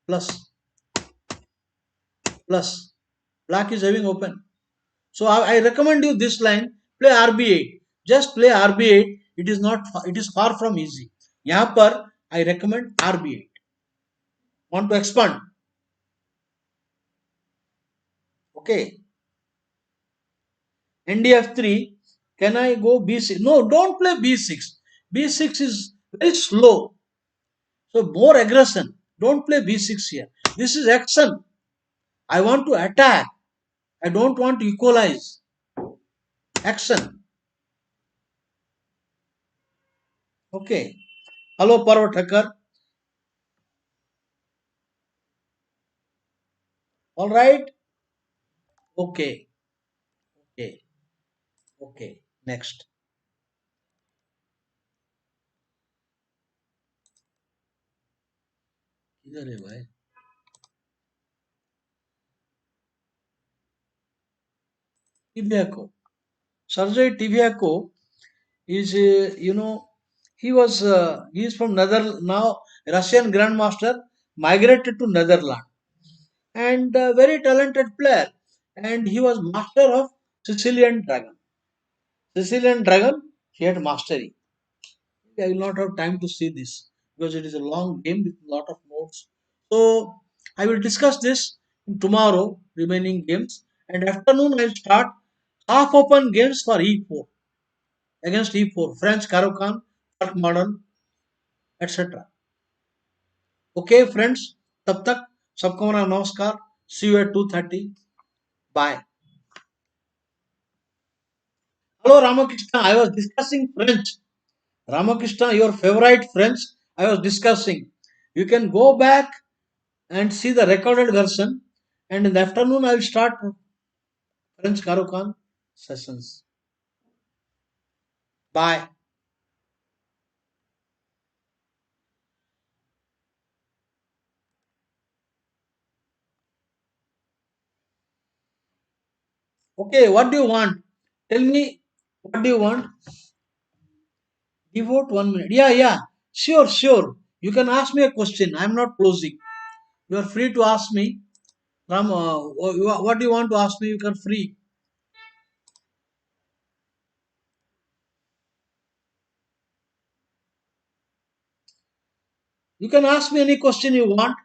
plus plus. Black is having open. So I recommend you this line. Play RB8. Just play RB8. It is not. It is far from easy. यहाँ पर I recommend RB8. Want to expand? Okay. NDF3. Can I go B6? No, don't play B6. B6 is very slow. So more aggression. Don't play B6 here. This is action. I want to attack. I don't want to equalize. Action. Okay. Hello, Parvat Thakkar. All right. Okay. Okay. Okay. Next. किधर है भाई? Tibiaco. Sergei Tibiaco is, he is from now Russian Grandmaster, migrated to Netherlands, and a very talented player. And he was master of Sicilian Dragon. Sicilian Dragon, he had mastery. I will not have time to see this because it is a long game with a lot of notes. So I will discuss this tomorrow, remaining games. And afternoon I will start half open games for E4 against E4, French Caro-Kann, Turk Modern, etc. Okay, friends, तब तक सबको मेरा नमस्कार. See you at 2:30. Bye. Hello Ramakrishna, I was discussing French. Ramakrishna, your favorite French, I was discussing. You can go back and see the recorded version. And in the afternoon, I will start French Karokan sessions. Bye. Okay, what do you want? Tell me, what do you want? Devote 1 minute. Yeah, yeah. Sure, sure. You can ask me a question. I'm not closing. You are free to ask me. Ram, what do you want to ask me? You can free. You can ask me any question you want.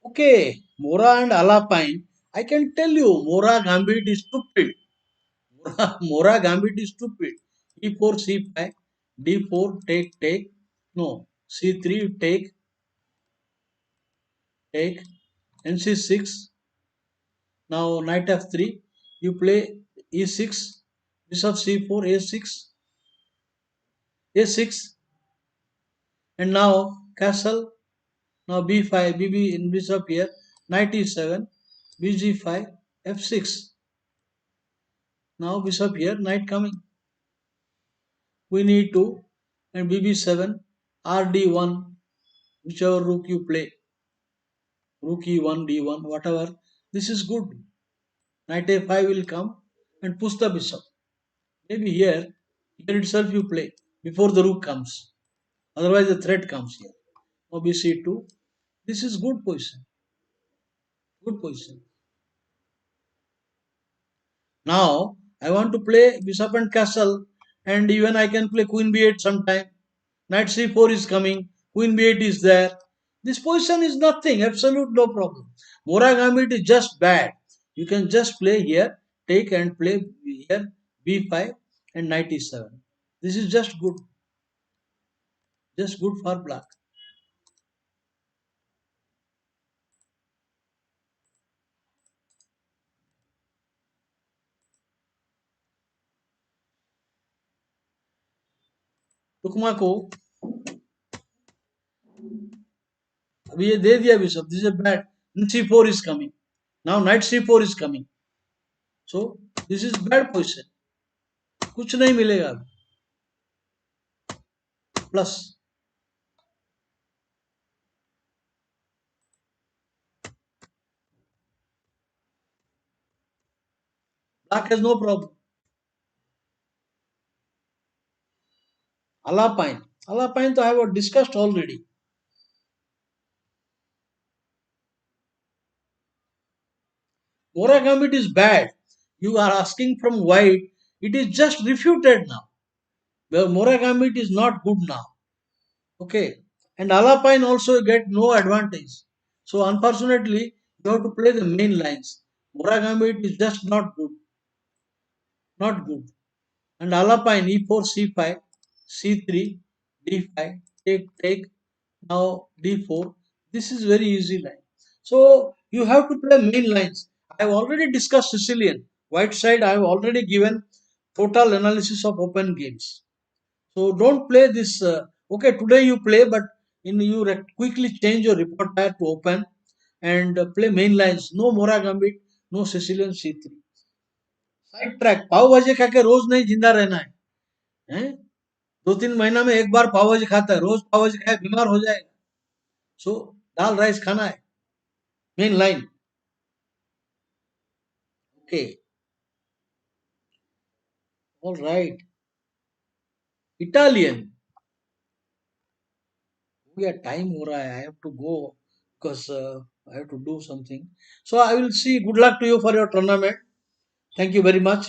Okay, Mora and Alapine. I can tell you, Mora Gambit is stupid. Mora Gambit is stupid. E4, C5, D4, take. No, C3, take. NC6. Now knight F3. You play E6, Bishop C4, A6, A6, and now castle. Now B5, BB in bishop here. Knight E7, BG5, F6. Now bishop here, knight coming. We need to, and BB7, RD1, whichever rook you play, rook E1, D1, whatever. This is good. Knight A5 will come and push the bishop. Maybe here itself you play before the rook comes. Otherwise the threat comes here. Now BC2. This is good position. Good position. Now I want to play bishop and castle, and even I can play queen b8 sometime. Knight c4 is coming, queen b8 is there. This position is nothing, absolute no problem. Mora gambit is just bad. You can just play here, take and play here b5 and knight e7. This is just good for black. टुकमा को अभी ये दे दिया bishop. This is bad. c4 is coming. Now knight c4 is coming. So this is bad position. कुछ नहीं मिलेगा अभी. Plus black has no problem. Alapine. Alapine तो I have discussed already. Mora gambit is bad. You are asking from white. It is just refuted now. Where Mora gambit is not good now. Okay. And Alapine also get no advantage. So unfortunately, you have to play the main lines. Mora gambit is just not good. Not good. And Alapine e4, c5, c3, d5, take. Now d4. This is very easy line. So you have to play main lines. I have already discussed Sicilian. White side I have already given total analysis of open games. So don't play this. Okay, today you play, but in you quickly change your repertoire to open and play main lines. No Mora Gambit, no Sicilian C3. Side track. Pav bhaji खा के रोज नहीं जिंदा रहना है. 2-3 महीना में एक बार पाव भाजी खाता है. रोज पाव भाजी खाए बीमार हो जाएगा. सो दाल राइस खाना है. Main line. Okay. All right. Italian. या टाइम हो रहा है. I have to go because I have to do something. So I will see. Good luck to you for your tournament. Thank you very much.